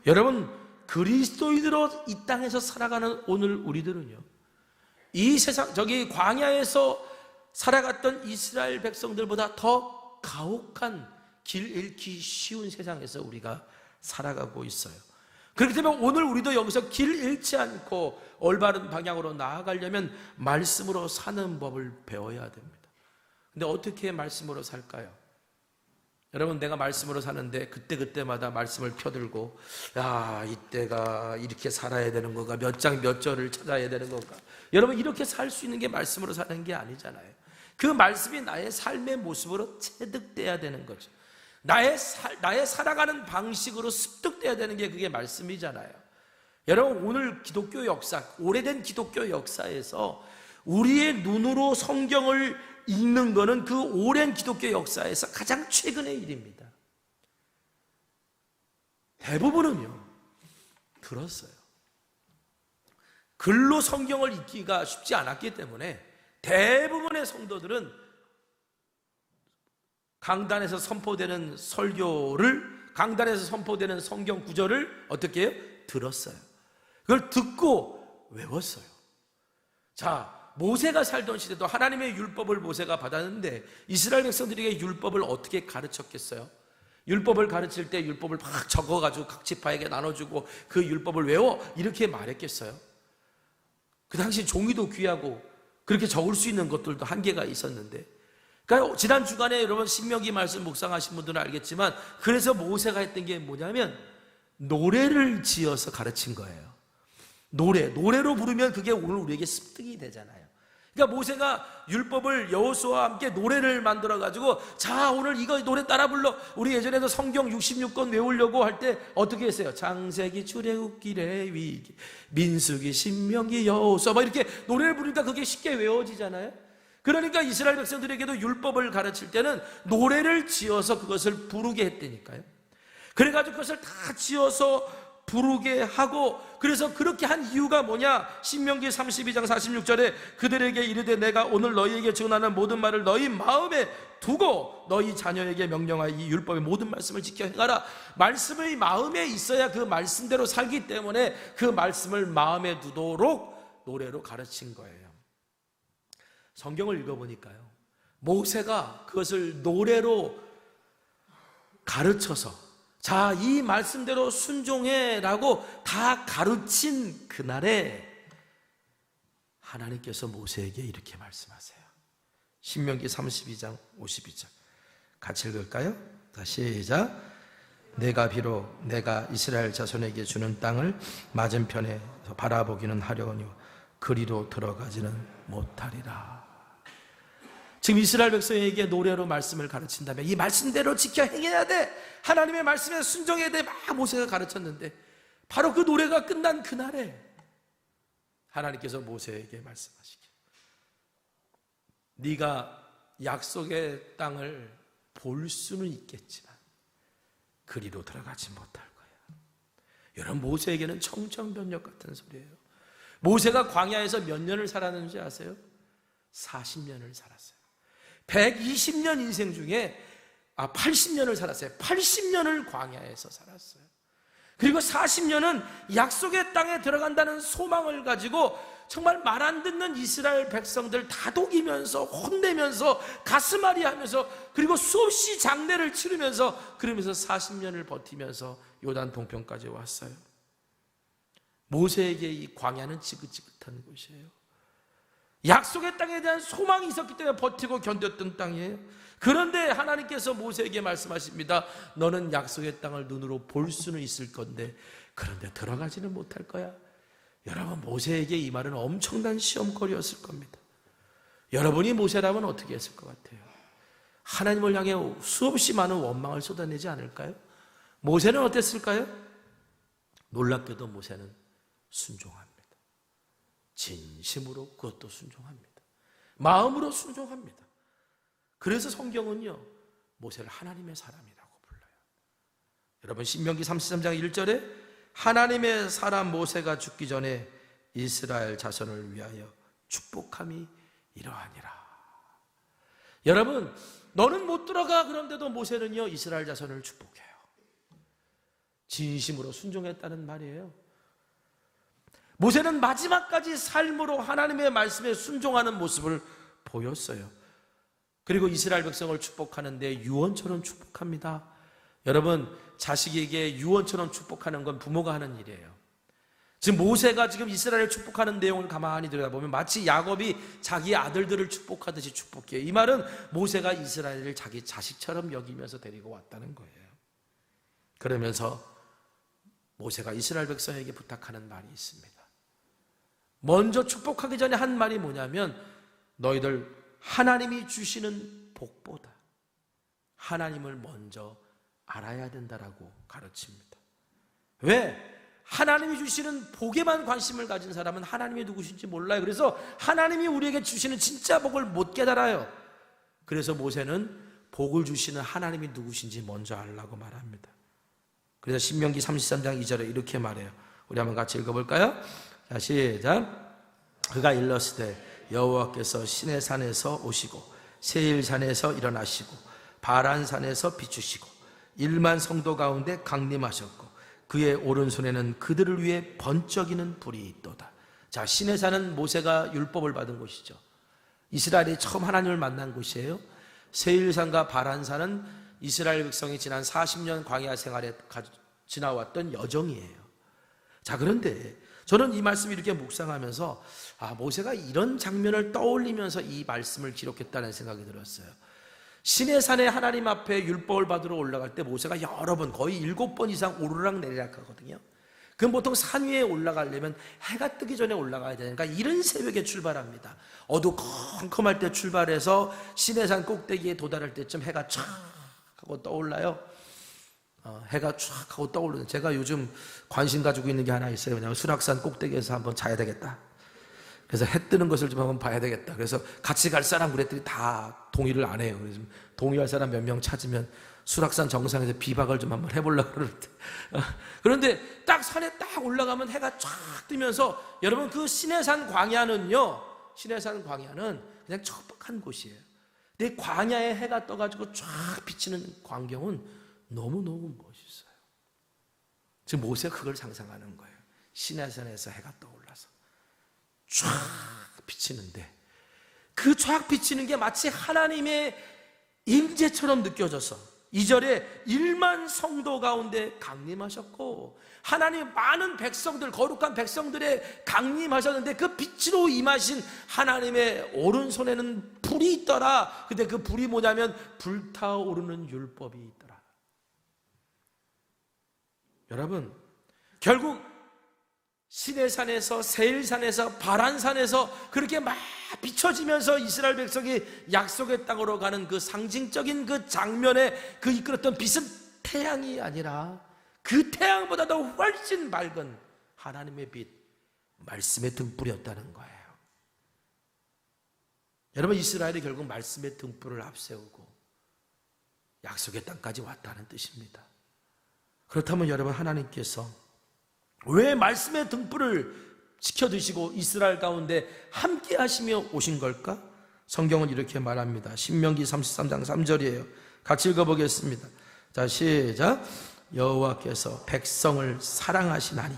여러분, 그리스도인으로 이 땅에서 살아가는 오늘 우리들은요, 이 세상, 광야에서 살아갔던 이스라엘 백성들보다 더 가혹한 길 잃기 쉬운 세상에서 우리가 살아가고 있어요. 그렇기 때문에 오늘 우리도 여기서 길 잃지 않고 올바른 방향으로 나아가려면 말씀으로 사는 법을 배워야 됩니다. 근데 어떻게 말씀으로 살까요? 여러분, 내가 말씀으로 사는데 그때마다 말씀을 펴들고, 야, 이때가 이렇게 살아야 되는 건가, 몇 장 몇 절을 찾아야 되는 건가. 여러분, 이렇게 살 수 있는 게 말씀으로 사는 게 아니잖아요. 그 말씀이 나의 삶의 모습으로 체득돼야 되는 거죠. 나의 살아가는 방식으로 습득돼야 되는 게 그게 말씀이잖아요. 여러분, 오늘 기독교 역사, 오래된 기독교 역사에서 우리의 눈으로 성경을 읽는 거는 그 오랜 기독교 역사에서 가장 최근의 일입니다. 대부분은요, 들었어요. 글로 성경을 읽기가 쉽지 않았기 때문에 대부분의 성도들은 강단에서 선포되는 설교를, 강단에서 선포되는 성경 구절을 어떻게 해요? 들었어요. 그걸 듣고 외웠어요. 자, 모세가 살던 시대도 하나님의 율법을 모세가 받았는데 이스라엘 백성들에게 율법을 어떻게 가르쳤겠어요? 율법을 가르칠 때 율법을 막 적어가지고 각 지파에게 나눠주고 그 율법을 외워 이렇게 말했겠어요? 그 당시 종이도 귀하고 그렇게 적을 수 있는 것들도 한계가 있었는데, 그러니까 지난 주간에 여러분 신명기 말씀 묵상하신 분들은 알겠지만, 그래서 모세가 했던 게 뭐냐면 노래를 지어서 가르친 거예요. 노래로 부르면 그게 오늘 우리에게 습득이 되잖아요. 그러니까 모세가 율법을 여호수아와 함께 노래를 만들어 가지고, 자 오늘 이거 노래 따라 불러. 우리 예전에도 성경 66권 외우려고 할 때 어떻게 했어요? 창세기, 출애굽기, 레위기, 민수기, 신명기, 여호수아 막 이렇게 노래를 부르니까 그게 쉽게 외워지잖아요. 그러니까 이스라엘 백성들에게도 율법을 가르칠 때는 노래를 지어서 그것을 부르게 했다니까요. 그래가지고 그것을 다 지어서 부르게 하고, 그래서 그렇게 한 이유가 뭐냐? 신명기 32장 46절에 그들에게 이르되 내가 오늘 너희에게 전하는 모든 말을 너희 마음에 두고 너희 자녀에게 명령하여 이 율법의 모든 말씀을 지켜 행하라. 말씀이 마음에 있어야 그 말씀대로 살기 때문에 그 말씀을 마음에 두도록 노래로 가르친 거예요. 성경을 읽어보니까요, 모세가 그것을 노래로 가르쳐서 자, 이 말씀대로 순종해라고 다 가르친 그날에 하나님께서 모세에게 이렇게 말씀하세요. 신명기 32장 52절 같이 읽을까요? 자, 시작. 내가 비록 내가 이스라엘 자손에게 주는 땅을 맞은편에서 바라보기는 하려거니와 그리로 들어가지는 못하리라. 지금 이스라엘 백성에게 노래로 말씀을 가르친다면 이 말씀대로 지켜 행해야 돼, 하나님의 말씀에 순종해야 돼, 막 모세가 가르쳤는데 바로 그 노래가 끝난 그날에 하나님께서 모세에게 말씀하시길, 네가 약속의 땅을 볼 수는 있겠지만 그리로 들어가지 못할 거야. 여러분, 모세에게는 청천벽력 같은 소리예요. 모세가 광야에서 몇 년을 살았는지 아세요? 40년을 살았어요. 120년 인생 중에 80년을 살았어요. 80년을 광야에서 살았어요. 그리고 40년은 약속의 땅에 들어간다는 소망을 가지고 정말 말 안 듣는 이스라엘 백성들 다독이면서 혼내면서 가슴앓이 하면서, 그리고 수없이 장례를 치르면서, 그러면서 40년을 버티면서 요단 동편까지 왔어요. 모세에게 이 광야는 지긋지긋한 곳이에요. 약속의 땅에 대한 소망이 있었기 때문에 버티고 견뎠던 땅이에요. 그런데 하나님께서 모세에게 말씀하십니다. 너는 약속의 땅을 눈으로 볼 수는 있을 건데 그런데 들어가지는 못할 거야. 여러분, 모세에게 이 말은 엄청난 시험거리였을 겁니다. 여러분이 모세라면 어떻게 했을 것 같아요? 하나님을 향해 수없이 많은 원망을 쏟아내지 않을까요? 모세는 어땠을까요? 놀랍게도 모세는 순종합니다. 진심으로 그것도 순종합니다. 마음으로 순종합니다. 그래서 성경은요, 모세를 하나님의 사람이라고 불러요. 여러분, 신명기 33장 1절에 하나님의 사람 모세가 죽기 전에 이스라엘 자손을 위하여 축복함이 이러하니라. 여러분, 너는 못 들어가. 그런데도 모세는요, 이스라엘 자손을 축복해요. 진심으로 순종했다는 말이에요. 모세는 마지막까지 삶으로 하나님의 말씀에 순종하는 모습을 보였어요. 그리고 이스라엘 백성을 축복하는데 유언처럼 축복합니다. 여러분, 자식에게 유언처럼 축복하는 건 부모가 하는 일이에요. 지금 모세가 지금 이스라엘을 축복하는 내용을 가만히 들여다보면 마치 야곱이 자기 아들들을 축복하듯이 축복해요. 이 말은 모세가 이스라엘을 자기 자식처럼 여기면서 데리고 왔다는 거예요. 그러면서 모세가 이스라엘 백성에게 부탁하는 말이 있습니다. 먼저 축복하기 전에 한 말이 뭐냐면, 너희들 하나님이 주시는 복보다 하나님을 먼저 알아야 된다라고 가르칩니다. 왜? 하나님이 주시는 복에만 관심을 가진 사람은 하나님이 누구신지 몰라요. 그래서 하나님이 우리에게 주시는 진짜 복을 못 깨달아요. 그래서 모세는 복을 주시는 하나님이 누구신지 먼저 알라고 말합니다. 그래서 신명기 33장 2절에 이렇게 말해요. 우리 한번 같이 읽어볼까요? 자, 시작. 그가 일렀으되 여호와께서 시내 산에서 오시고 세일 산에서 일어나시고 바란 산에서 비추시고 1만 성도 가운데 강림하셨고 그의 오른손에는 그들을 위해 번쩍이는 불이 있도다. 자, 시내산은 모세가 율법을 받은 곳이죠. 이스라엘이 처음 하나님을 만난 곳이에요. 세일산과 바란산은 이스라엘 백성이 지난 40년 광야 생활에 지나왔던 여정이에요. 자, 그런데 저는 이 말씀을 이렇게 묵상하면서 모세가 이런 장면을 떠올리면서 이 말씀을 기록했다는 생각이 들었어요. 시내산에 하나님 앞에 율법을 받으러 올라갈 때 모세가 여러 번, 거의 7번 이상 오르락 내리락 하거든요. 그럼 보통 산 위에 올라가려면 해가 뜨기 전에 올라가야 되니까 이른 새벽에 출발합니다. 어두컴컴할 때 출발해서 시내산 꼭대기에 도달할 때쯤 해가 촥 하고 떠올라요. 해가 촥 하고 떠오르는, 제가 요즘 관심 가지고 있는 게 하나 있어요. 왜냐하면 수락산 꼭대기에서 한번 자야 되겠다. 그래서 해 뜨는 것을 좀 한번 봐야 되겠다. 그래서 같이 갈 사람 그랬더니 다 동의를 안 해요. 그래서 동의할 사람 몇 명 찾으면 수락산 정상에서 비박을 좀 한번 해보려고 그러는데, 그런데 딱 산에 딱 올라가면 해가 쫙 뜨면서, 여러분 그 시내산 광야는요, 시내산 광야는 그냥 척박한 곳이에요. 근데 광야에 해가 떠가지고 쫙 비치는 광경은 너무너무 멋있어요. 지금 모세가 그걸 상상하는 거예요. 시내산에서 해가 떠올라서 쫙 비치는데, 그 쫙 비치는 게 마치 하나님의 임재처럼 느껴져서 2절에 1만 성도 가운데 강림하셨고, 하나님 많은 백성들, 거룩한 백성들의 강림하셨는데, 그 빛으로 임하신 하나님의 오른손에는 불이 있더라. 근데 그 불이 뭐냐면 불타오르는 율법이 있더라. 여러분, 결국 시내산에서, 세일산에서, 바란산에서 그렇게 막 비춰지면서 이스라엘 백성이 약속의 땅으로 가는 그 상징적인 그 장면에 그 이끌었던 빛은 태양이 아니라 그 태양보다도 훨씬 밝은 하나님의 빛, 말씀의 등불이었다는 거예요. 여러분, 이스라엘이 결국 말씀의 등불을 앞세우고 약속의 땅까지 왔다는 뜻입니다. 그렇다면 여러분, 하나님께서 왜 말씀의 등불을 지켜두시고 이스라엘 가운데 함께 하시며 오신 걸까? 성경은 이렇게 말합니다. 신명기 33장 3절이에요. 같이 읽어보겠습니다. 자, 시작. 여호와께서 백성을 사랑하시나니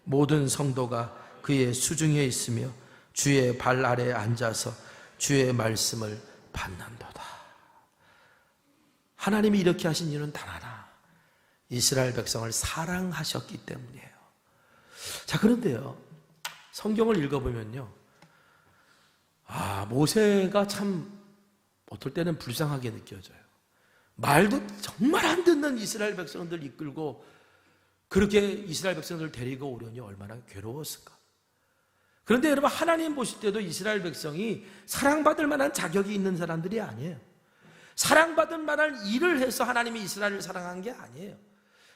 모든 성도가 그의 수중에 있으며 주의 발 아래에 앉아서 주의 말씀을 받는도다. 하나님이 이렇게 하신 이유는 단 하나, 이스라엘 백성을 사랑하셨기 때문이에요. 자, 그런데요, 성경을 읽어보면요, 모세가 참 어떨 때는 불쌍하게 느껴져요. 말도 정말 안 듣는 이스라엘 백성들 이끌고 그렇게 이스라엘 백성들 데리고 오려니 얼마나 괴로웠을까. 그런데 여러분, 하나님 보실 때도 이스라엘 백성이 사랑받을 만한 자격이 있는 사람들이 아니에요. 사랑받을 만한 일을 해서 하나님이 이스라엘을 사랑한 게 아니에요.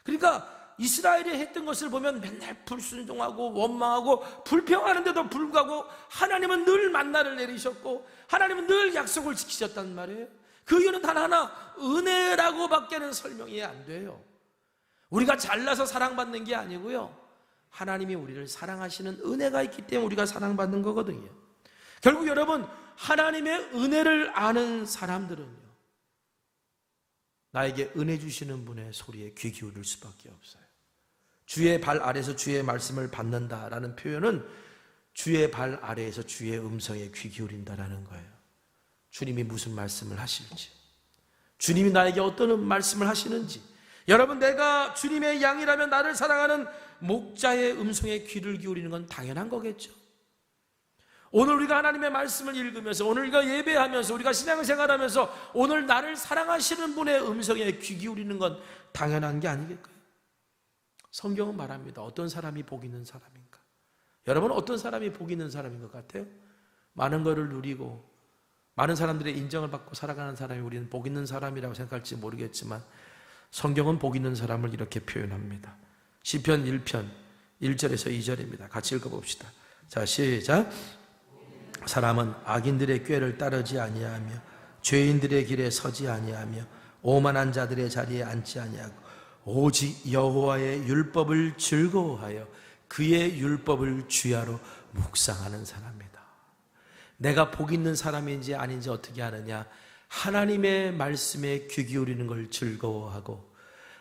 그러니까 이스라엘이 했던 것을 보면 맨날 불순종하고 원망하고 불평하는데도 불구하고 하나님은 늘 만나를 내리셨고 하나님은 늘 약속을 지키셨단 말이에요. 그 이유는 단 하나, 은혜라고밖에는 설명이 안 돼요. 우리가 잘나서 사랑받는 게 아니고요, 하나님이 우리를 사랑하시는 은혜가 있기 때문에 우리가 사랑받는 거거든요. 결국 여러분, 하나님의 은혜를 아는 사람들은요, 나에게 은혜 주시는 분의 소리에 귀 기울일 수밖에 없어요. 주의 발 아래에서 주의 말씀을 받는다라는 표현은 주의 발 아래에서 주의 음성에 귀 기울인다라는 거예요. 주님이 무슨 말씀을 하실지, 주님이 나에게 어떤 말씀을 하시는지. 여러분, 내가 주님의 양이라면 나를 사랑하는 목자의 음성에 귀를 기울이는 건 당연한 거겠죠. 오늘 우리가 하나님의 말씀을 읽으면서, 오늘 우리가 예배하면서, 우리가 신앙생활하면서 오늘 나를 사랑하시는 분의 음성에 귀 기울이는 건 당연한 게 아니겠까요? 성경은 말합니다. 어떤 사람이 복 있는 사람인가? 여러분, 어떤 사람이 복 있는 사람인 것 같아요? 많은 것을 누리고 많은 사람들의 인정을 받고 살아가는 사람이 우리는 복 있는 사람이라고 생각할지 모르겠지만, 성경은 복 있는 사람을 이렇게 표현합니다. 시편 1편 1절에서 2절입니다. 같이 읽어봅시다. 자, 시작. 사람은 악인들의 꾀를 따르지 아니하며 죄인들의 길에 서지 아니하며 오만한 자들의 자리에 앉지 아니하고 오직 여호와의 율법을 즐거워하여 그의 율법을 주야로 묵상하는 사람이다. 내가 복 있는 사람인지 아닌지 어떻게 아느냐? 하나님의 말씀에 귀 기울이는 걸 즐거워하고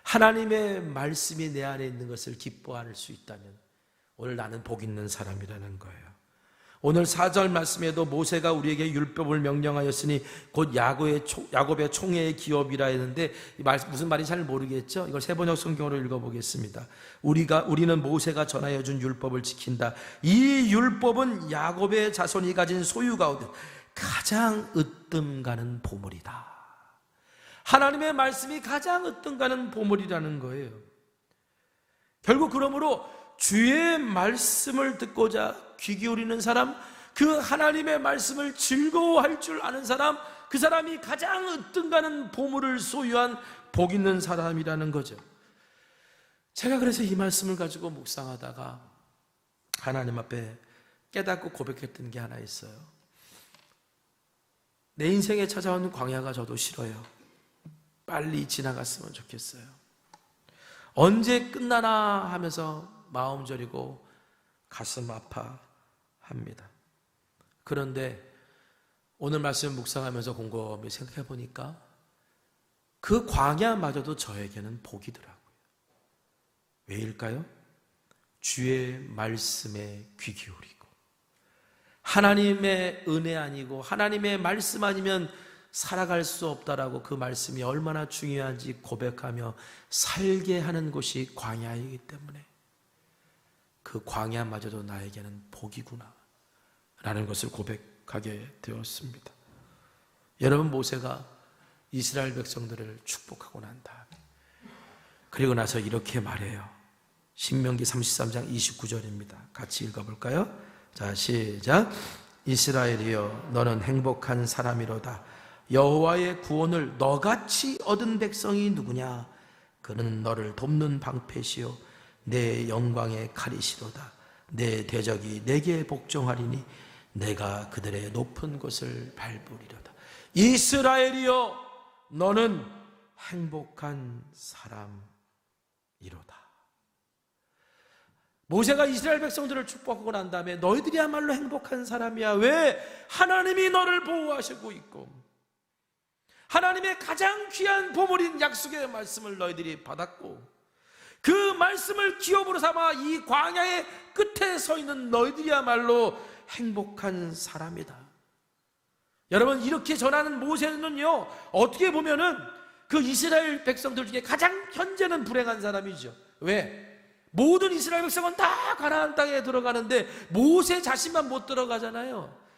하나님의 말씀이 내 안에 있는 것을 기뻐할 수 있다면 오늘 나는 복 있는 사람이라는 거예요. 오늘 4절 말씀에도 모세가 우리에게 율법을 명령하였으니 곧 야곱의 총회의 기업이라 했는데 무슨 말인지 잘 모르겠죠? 이걸 세번역 성경으로 읽어보겠습니다. 우리는 모세가 전하여 준 율법을 지킨다. 이 율법은 야곱의 자손이 가진 소유 가운데 가장 으뜸가는 보물이다. 하나님의 말씀이 가장 으뜸가는 보물이라는 거예요. 결국 그러므로 주의 말씀을 듣고자 귀 기울이는 사람, 그 하나님의 말씀을 즐거워할 줄 아는 사람, 그 사람이 가장 으뜸가는 보물을 소유한 복 있는 사람이라는 거죠. 제가 그래서 이 말씀을 가지고 묵상하다가 하나님 앞에 깨닫고 고백했던 게 하나 있어요. 내 인생에 찾아오는 광야가 저도 싫어요. 빨리 지나갔으면 좋겠어요. 언제 끝나나 하면서 마음 저리고 가슴 아파합니다. 그런데 오늘 말씀 묵상하면서 곰곰이 생각해 보니까 그 광야마저도 저에게는 복이더라고요. 왜일까요? 주의 말씀에 귀 기울이고 하나님의 은혜 아니고 하나님의 말씀 아니면 살아갈 수 없다라고 그 말씀이 얼마나 중요한지 고백하며 살게 하는 곳이 광야이기 때문에 그 광야마저도 나에게는 복이구나 라는 것을 고백하게 되었습니다. 여러분, 모세가 이스라엘 백성들을 축복하고 난 다음에 그리고 나서 이렇게 말해요. 신명기 33장 29절입니다. 같이 읽어볼까요? 자, 시작. 이스라엘이여 너는 행복한 사람이로다. 여호와의 구원을 너같이 얻은 백성이 누구냐? 그는 너를 돕는 방패시요 내 영광의 칼이시로다. 내 대적이 내게 복종하리니 내가 그들의 높은 곳을 밟으리로다. 이스라엘이여 너는 행복한 사람이로다. 모세가 이스라엘 백성들을 축복하고 난 다음에 너희들이야말로 행복한 사람이야. 왜? 하나님이 너를 보호하시고 있고 하나님의 가장 귀한 보물인 약속의 말씀을 너희들이 받았고 그 말씀을 기업으로 삼아 이 광야의 끝에 서 있는 너희들이야말로 행복한 사람이다. 여러분, 이렇게 전하는 모세는요, 어떻게 보면은 그 이스라엘 백성들 중에 가장 현재는 불행한 사람이죠. 왜? 모든 이스라엘 백성은 다 가나안 땅에 들어가는데 모세 자신만 못 들어가잖아요.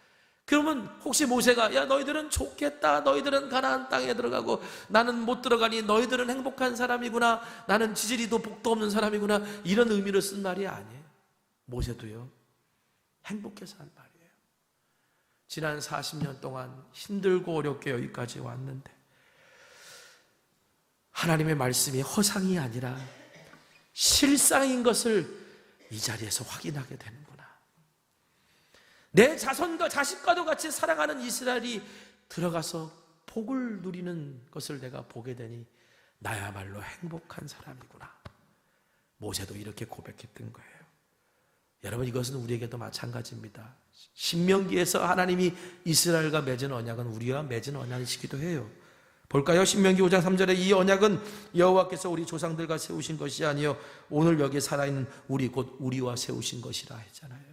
그러면 혹시 모세가 야 너희들은 좋겠다, 너희들은 가나안 땅에 들어가고 나는 못 들어가니 너희들은 행복한 사람이구나, 나는 지지리도 복도 없는 사람이구나, 이런 의미로 쓴 말이 아니에요. 모세도요 행복해서 한 말이에요. 지난 40년 동안 힘들고 어렵게 여기까지 왔는데 하나님의 말씀이 허상이 아니라 실상인 것을 이 자리에서 확인하게 되는구나. 내 자손과 자식과도 같이 살아가는 이스라엘이 들어가서 복을 누리는 것을 내가 보게 되니 나야말로 행복한 사람이구나. 모세도 이렇게 고백했던 거예요. 여러분, 이것은 우리에게도 마찬가지입니다. 신명기에서 하나님이 이스라엘과 맺은 언약은 우리와 맺은 언약이시기도 해요. 볼까요? 신명기 5장 3절에 이 언약은 여호와께서 우리 조상들과 세우신 것이 아니요 오늘 여기 살아있는 우리 곧 우리와 세우신 것이라 했잖아요.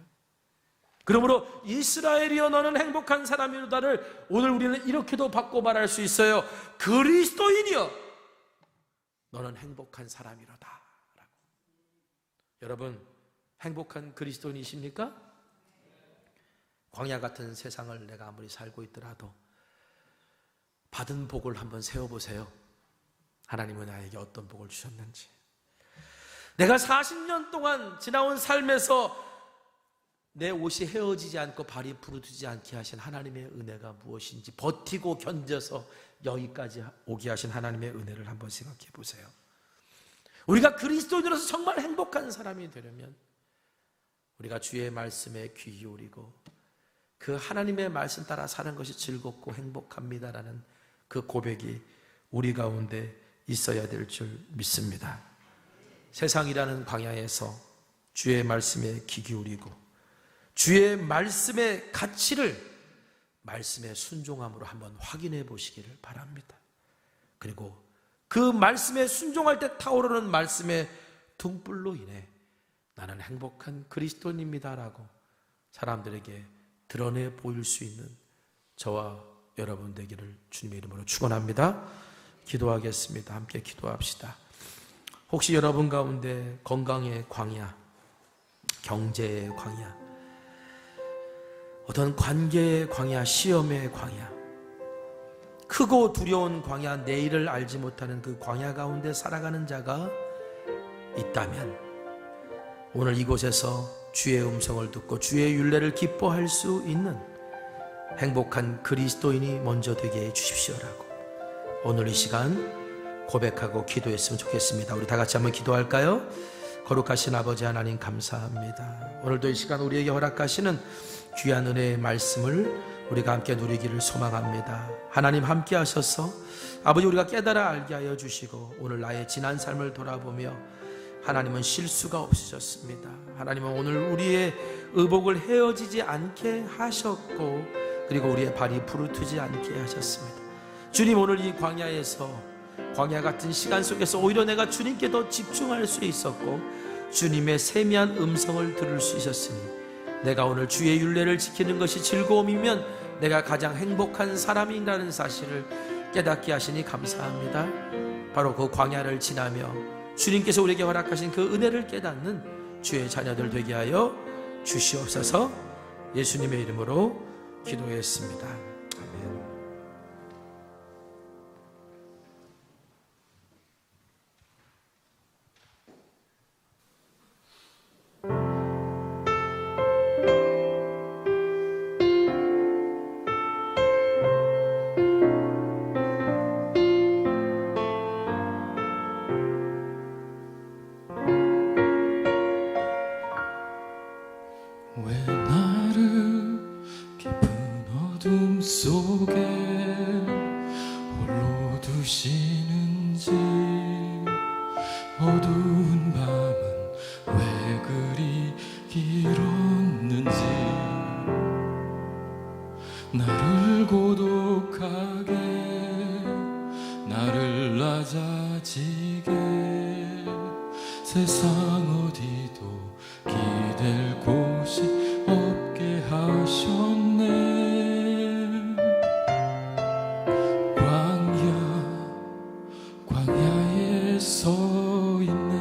그러므로 이스라엘이여 너는 행복한 사람이로다를 오늘 우리는 이렇게도 받고 말할 수 있어요. 그리스도인이여 너는 행복한 사람이로다 라고. 여러분, 행복한 그리스도인이십니까? 광야 같은 세상을 내가 아무리 살고 있더라도 받은 복을 한번 세워보세요. 하나님은 나에게 어떤 복을 주셨는지. 내가 40년 동안 지나온 삶에서 내 옷이 헤어지지 않고 발이 부르트지 않게 하신 하나님의 은혜가 무엇인지 버티고 견뎌서 여기까지 오게 하신 하나님의 은혜를 한번 생각해 보세요. 우리가 그리스도인으로서 정말 행복한 사람이 되려면 우리가 주의 말씀에 귀 기울이고 그 하나님의 말씀 따라 사는 것이 즐겁고 행복합니다라는 그 고백이 우리 가운데 있어야 될 줄 믿습니다. 세상이라는 광야에서 주의 말씀에 귀 기울이고 주의 말씀의 가치를 말씀의 순종함으로 한번 확인해 보시기를 바랍니다. 그리고 그 말씀에 순종할 때 타오르는 말씀의 등불로 인해 나는 행복한 그리스도인입니다라고 사람들에게 드러내 보일 수 있는 저와 여러분 되기를 주님의 이름으로 축원합니다. 기도하겠습니다. 함께 기도합시다. 혹시 여러분 가운데 건강의 광야, 경제의 광야, 어떤 관계의 광야, 시험의 광야, 크고 두려운 광야, 내일을 알지 못하는 그 광야 가운데 살아가는 자가 있다면 오늘 이곳에서 주의 음성을 듣고 주의 율례를 기뻐할 수 있는 행복한 그리스도인이 먼저 되게 해 주십시오라고 오늘 이 시간 고백하고 기도했으면 좋겠습니다. 우리 다 같이 한번 기도할까요? 거룩하신 아버지 하나님 감사합니다. 오늘도 이 시간 우리에게 허락하시는 귀한 은혜의 말씀을 우리가 함께 누리기를 소망합니다. 하나님 함께 하셔서 아버지 우리가 깨달아 알게 하여 주시고 오늘 나의 지난 삶을 돌아보며 하나님은 실수가 없으셨습니다. 하나님은 오늘 우리의 의복을 헤어지지 않게 하셨고 그리고 우리의 발이 부르트지 않게 하셨습니다. 주님 오늘 이 광야에서 광야 같은 시간 속에서 오히려 내가 주님께 더 집중할 수 있었고 주님의 세미한 음성을 들을 수 있었으니 내가 오늘 주의 율례를 지키는 것이 즐거움이면 내가 가장 행복한 사람이라는 사실을 깨닫게 하시니 감사합니다. 바로 그 광야를 지나며 주님께서 우리에게 허락하신 그 은혜를 깨닫는 주의 자녀들 되게 하여 주시옵소서. 예수님의 이름으로 기도했습니다. 아멘. 왜 나를 깊은 어둠 속에 홀로 두시는지 어두운 밤은 왜 그리 길었는지 나를 고독하게 나를 낮아지게 세상 어디도 기댈 곳이 없게 하셨네. 광야에 서 있네.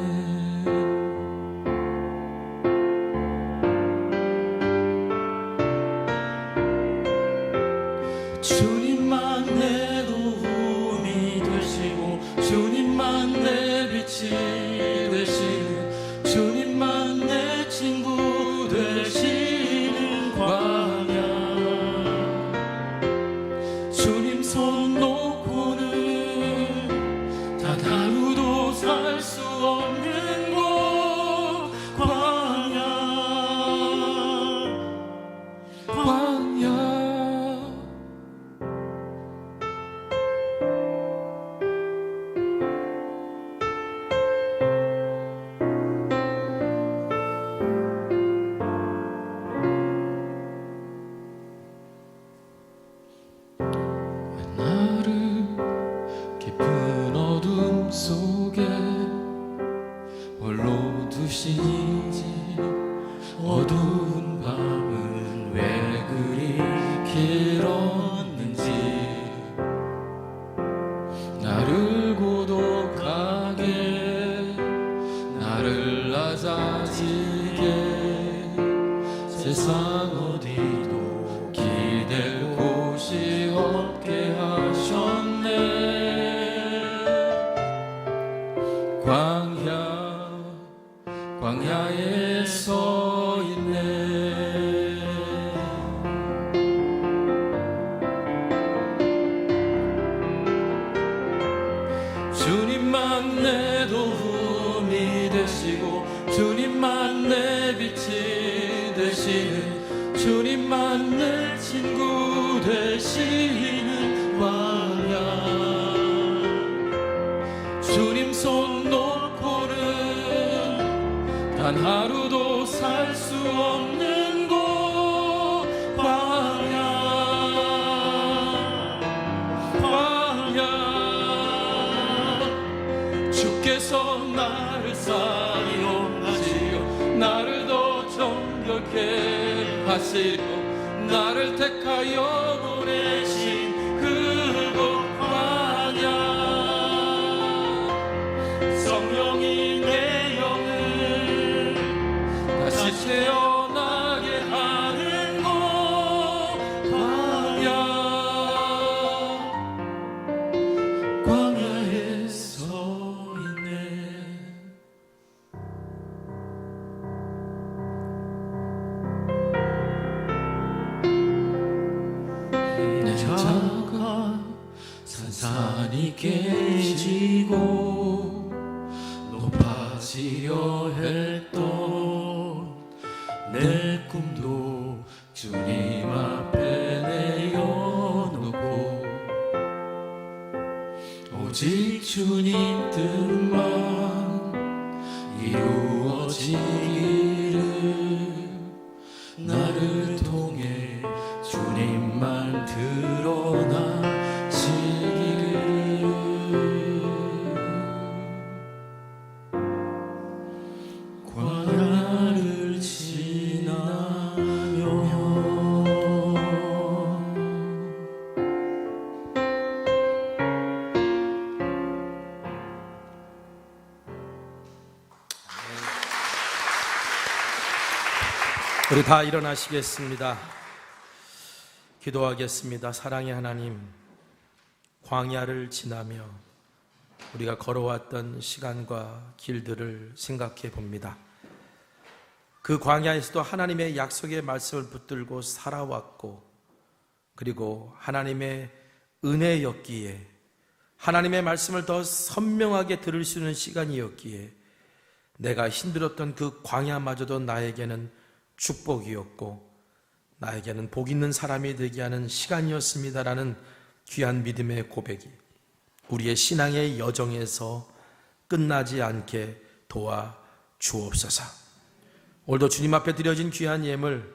주님만 내 도움이 되시고 주님만 내 빛이 되시는 주님만 내 친구 되시는 광야 주님 손 놓고는 단 하루도 살 수 없는 곳 광야 나를 깊은 어둠 속에 홀로 두시는지 어두운 밤은 왜 그리 길었는지 나를 고독하게 나를 낮아지게 세상 어디도 기댈 곳이 없게 하셨네. 광야에 서 있네. 주님만 내 도움이 되시고 주님만 내 빛이 되시는 주님만 내 친구 되시는 광야 주님 손 놓고는 단 하루도 살 수 없는 곳 광야 주께서 나를 사용하시어 나를 더 정결케 하시고 나를 택하여 보내신 그곳 광야 성령이 내 영을 다시 태어나게 하는 곳 광야 광야에 서 있네. 내 자가 산산이 깨지고 높아지려 했던 내 꿈도 주님 앞에 내어놓고 오직 주님 뜻만 이루어지기를 나를 통해 주님만 드러나시기를 광야를 지나며 우리 다 일어나시겠습니다. 기도하겠습니다. 사랑의 하나님, 광야를 지나며 우리가 걸어왔던 시간과 길들을 생각해 봅니다. 그 광야에서도 하나님의 약속의 말씀을 붙들고 살아왔고, 그리고 하나님의 은혜였기에, 하나님의 말씀을 더 선명하게 들을 수 있는 시간이었기에 내가 힘들었던 그 광야마저도 나에게는 축복이었고 나에게는 복 있는 사람이 되게 하는 시간이었습니다라는 귀한 믿음의 고백이 우리의 신앙의 여정에서 끝나지 않게 도와 주옵소서. 오늘도 주님 앞에 드려진 귀한 예물,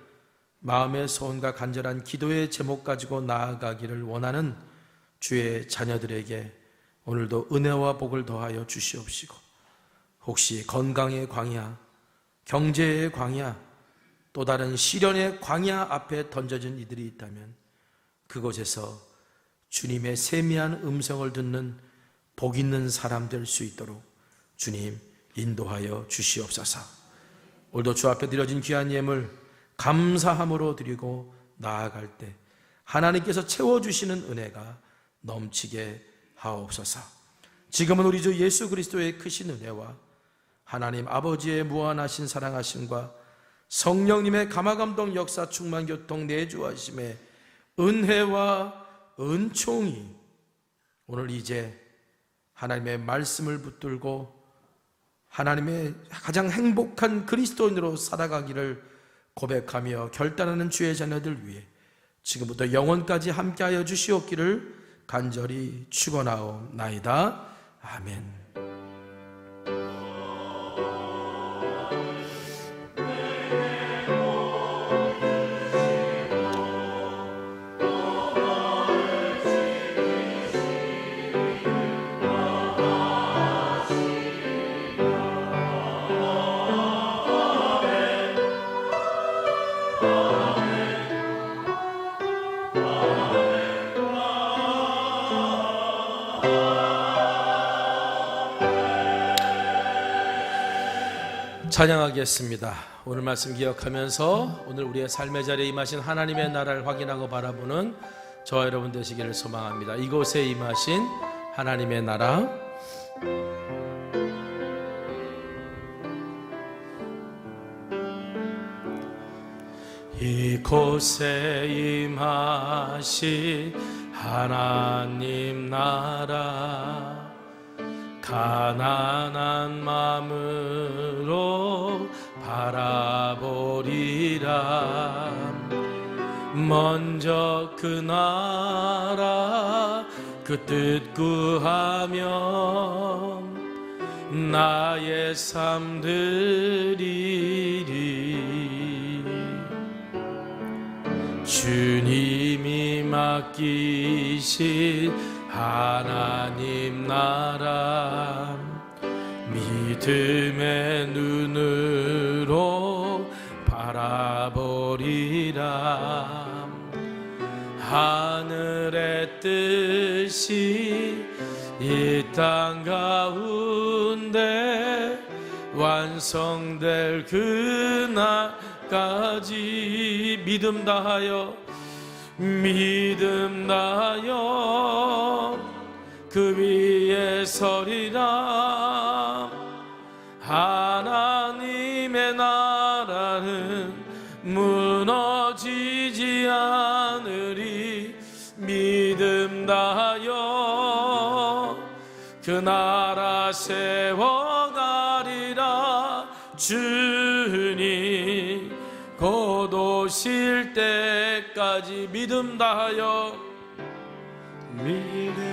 마음의 소원과 간절한 기도의 제목 가지고 나아가기를 원하는 주의 자녀들에게 오늘도 은혜와 복을 더하여 주시옵시고, 혹시 건강의 광야, 경제의 광야, 또 다른 시련의 광야 앞에 던져진 이들이 있다면 그곳에서 주님의 세미한 음성을 듣는 복 있는 사람 될 수 있도록 주님 인도하여 주시옵소서. 오늘도 주 앞에 드려진 귀한 예물 감사함으로 드리고 나아갈 때 하나님께서 채워주시는 은혜가 넘치게 하옵소서. 지금은 우리 주 예수 그리스도의 크신 은혜와 하나님 아버지의 무한하신 사랑하심과 성령님의 감화감동 역사 충만 교통 내주하심의 은혜와 은총이 오늘 이제 하나님의 말씀을 붙들고 하나님의 가장 행복한 그리스도인으로 살아가기를 고백하며 결단하는 주의 자녀들 위해 지금부터 영원까지 함께하여 주시옵기를 간절히 축원하옵나이다. 아멘. 찬양하겠습니다. 오늘 말씀 기억하면서 오늘 우리의 삶의 자리에 임하신 하나님의 나라를 확인하고 바라보는 저와 여러분 되시기를 소망합니다. 이곳에 임하신 하나님의 나라, 이곳에 임하신 하나님 나라, 가난한 마음으로 바라보리라. 먼저 그 나라 그 뜻 구하며 나의 삶 드리리. 주님이 맡기신 하나님 나라, 믿음의 눈으로 바라보리라. 하늘의 뜻이 이 땅 가운데 완성될 그날까지 믿음 다하여 그 위에 서리라. 하나님의 나라는 무너지지 않으리. 믿음 다하여 그 나라 세워가리라. 주님 곧 오실 때까지 믿음 다하여 믿음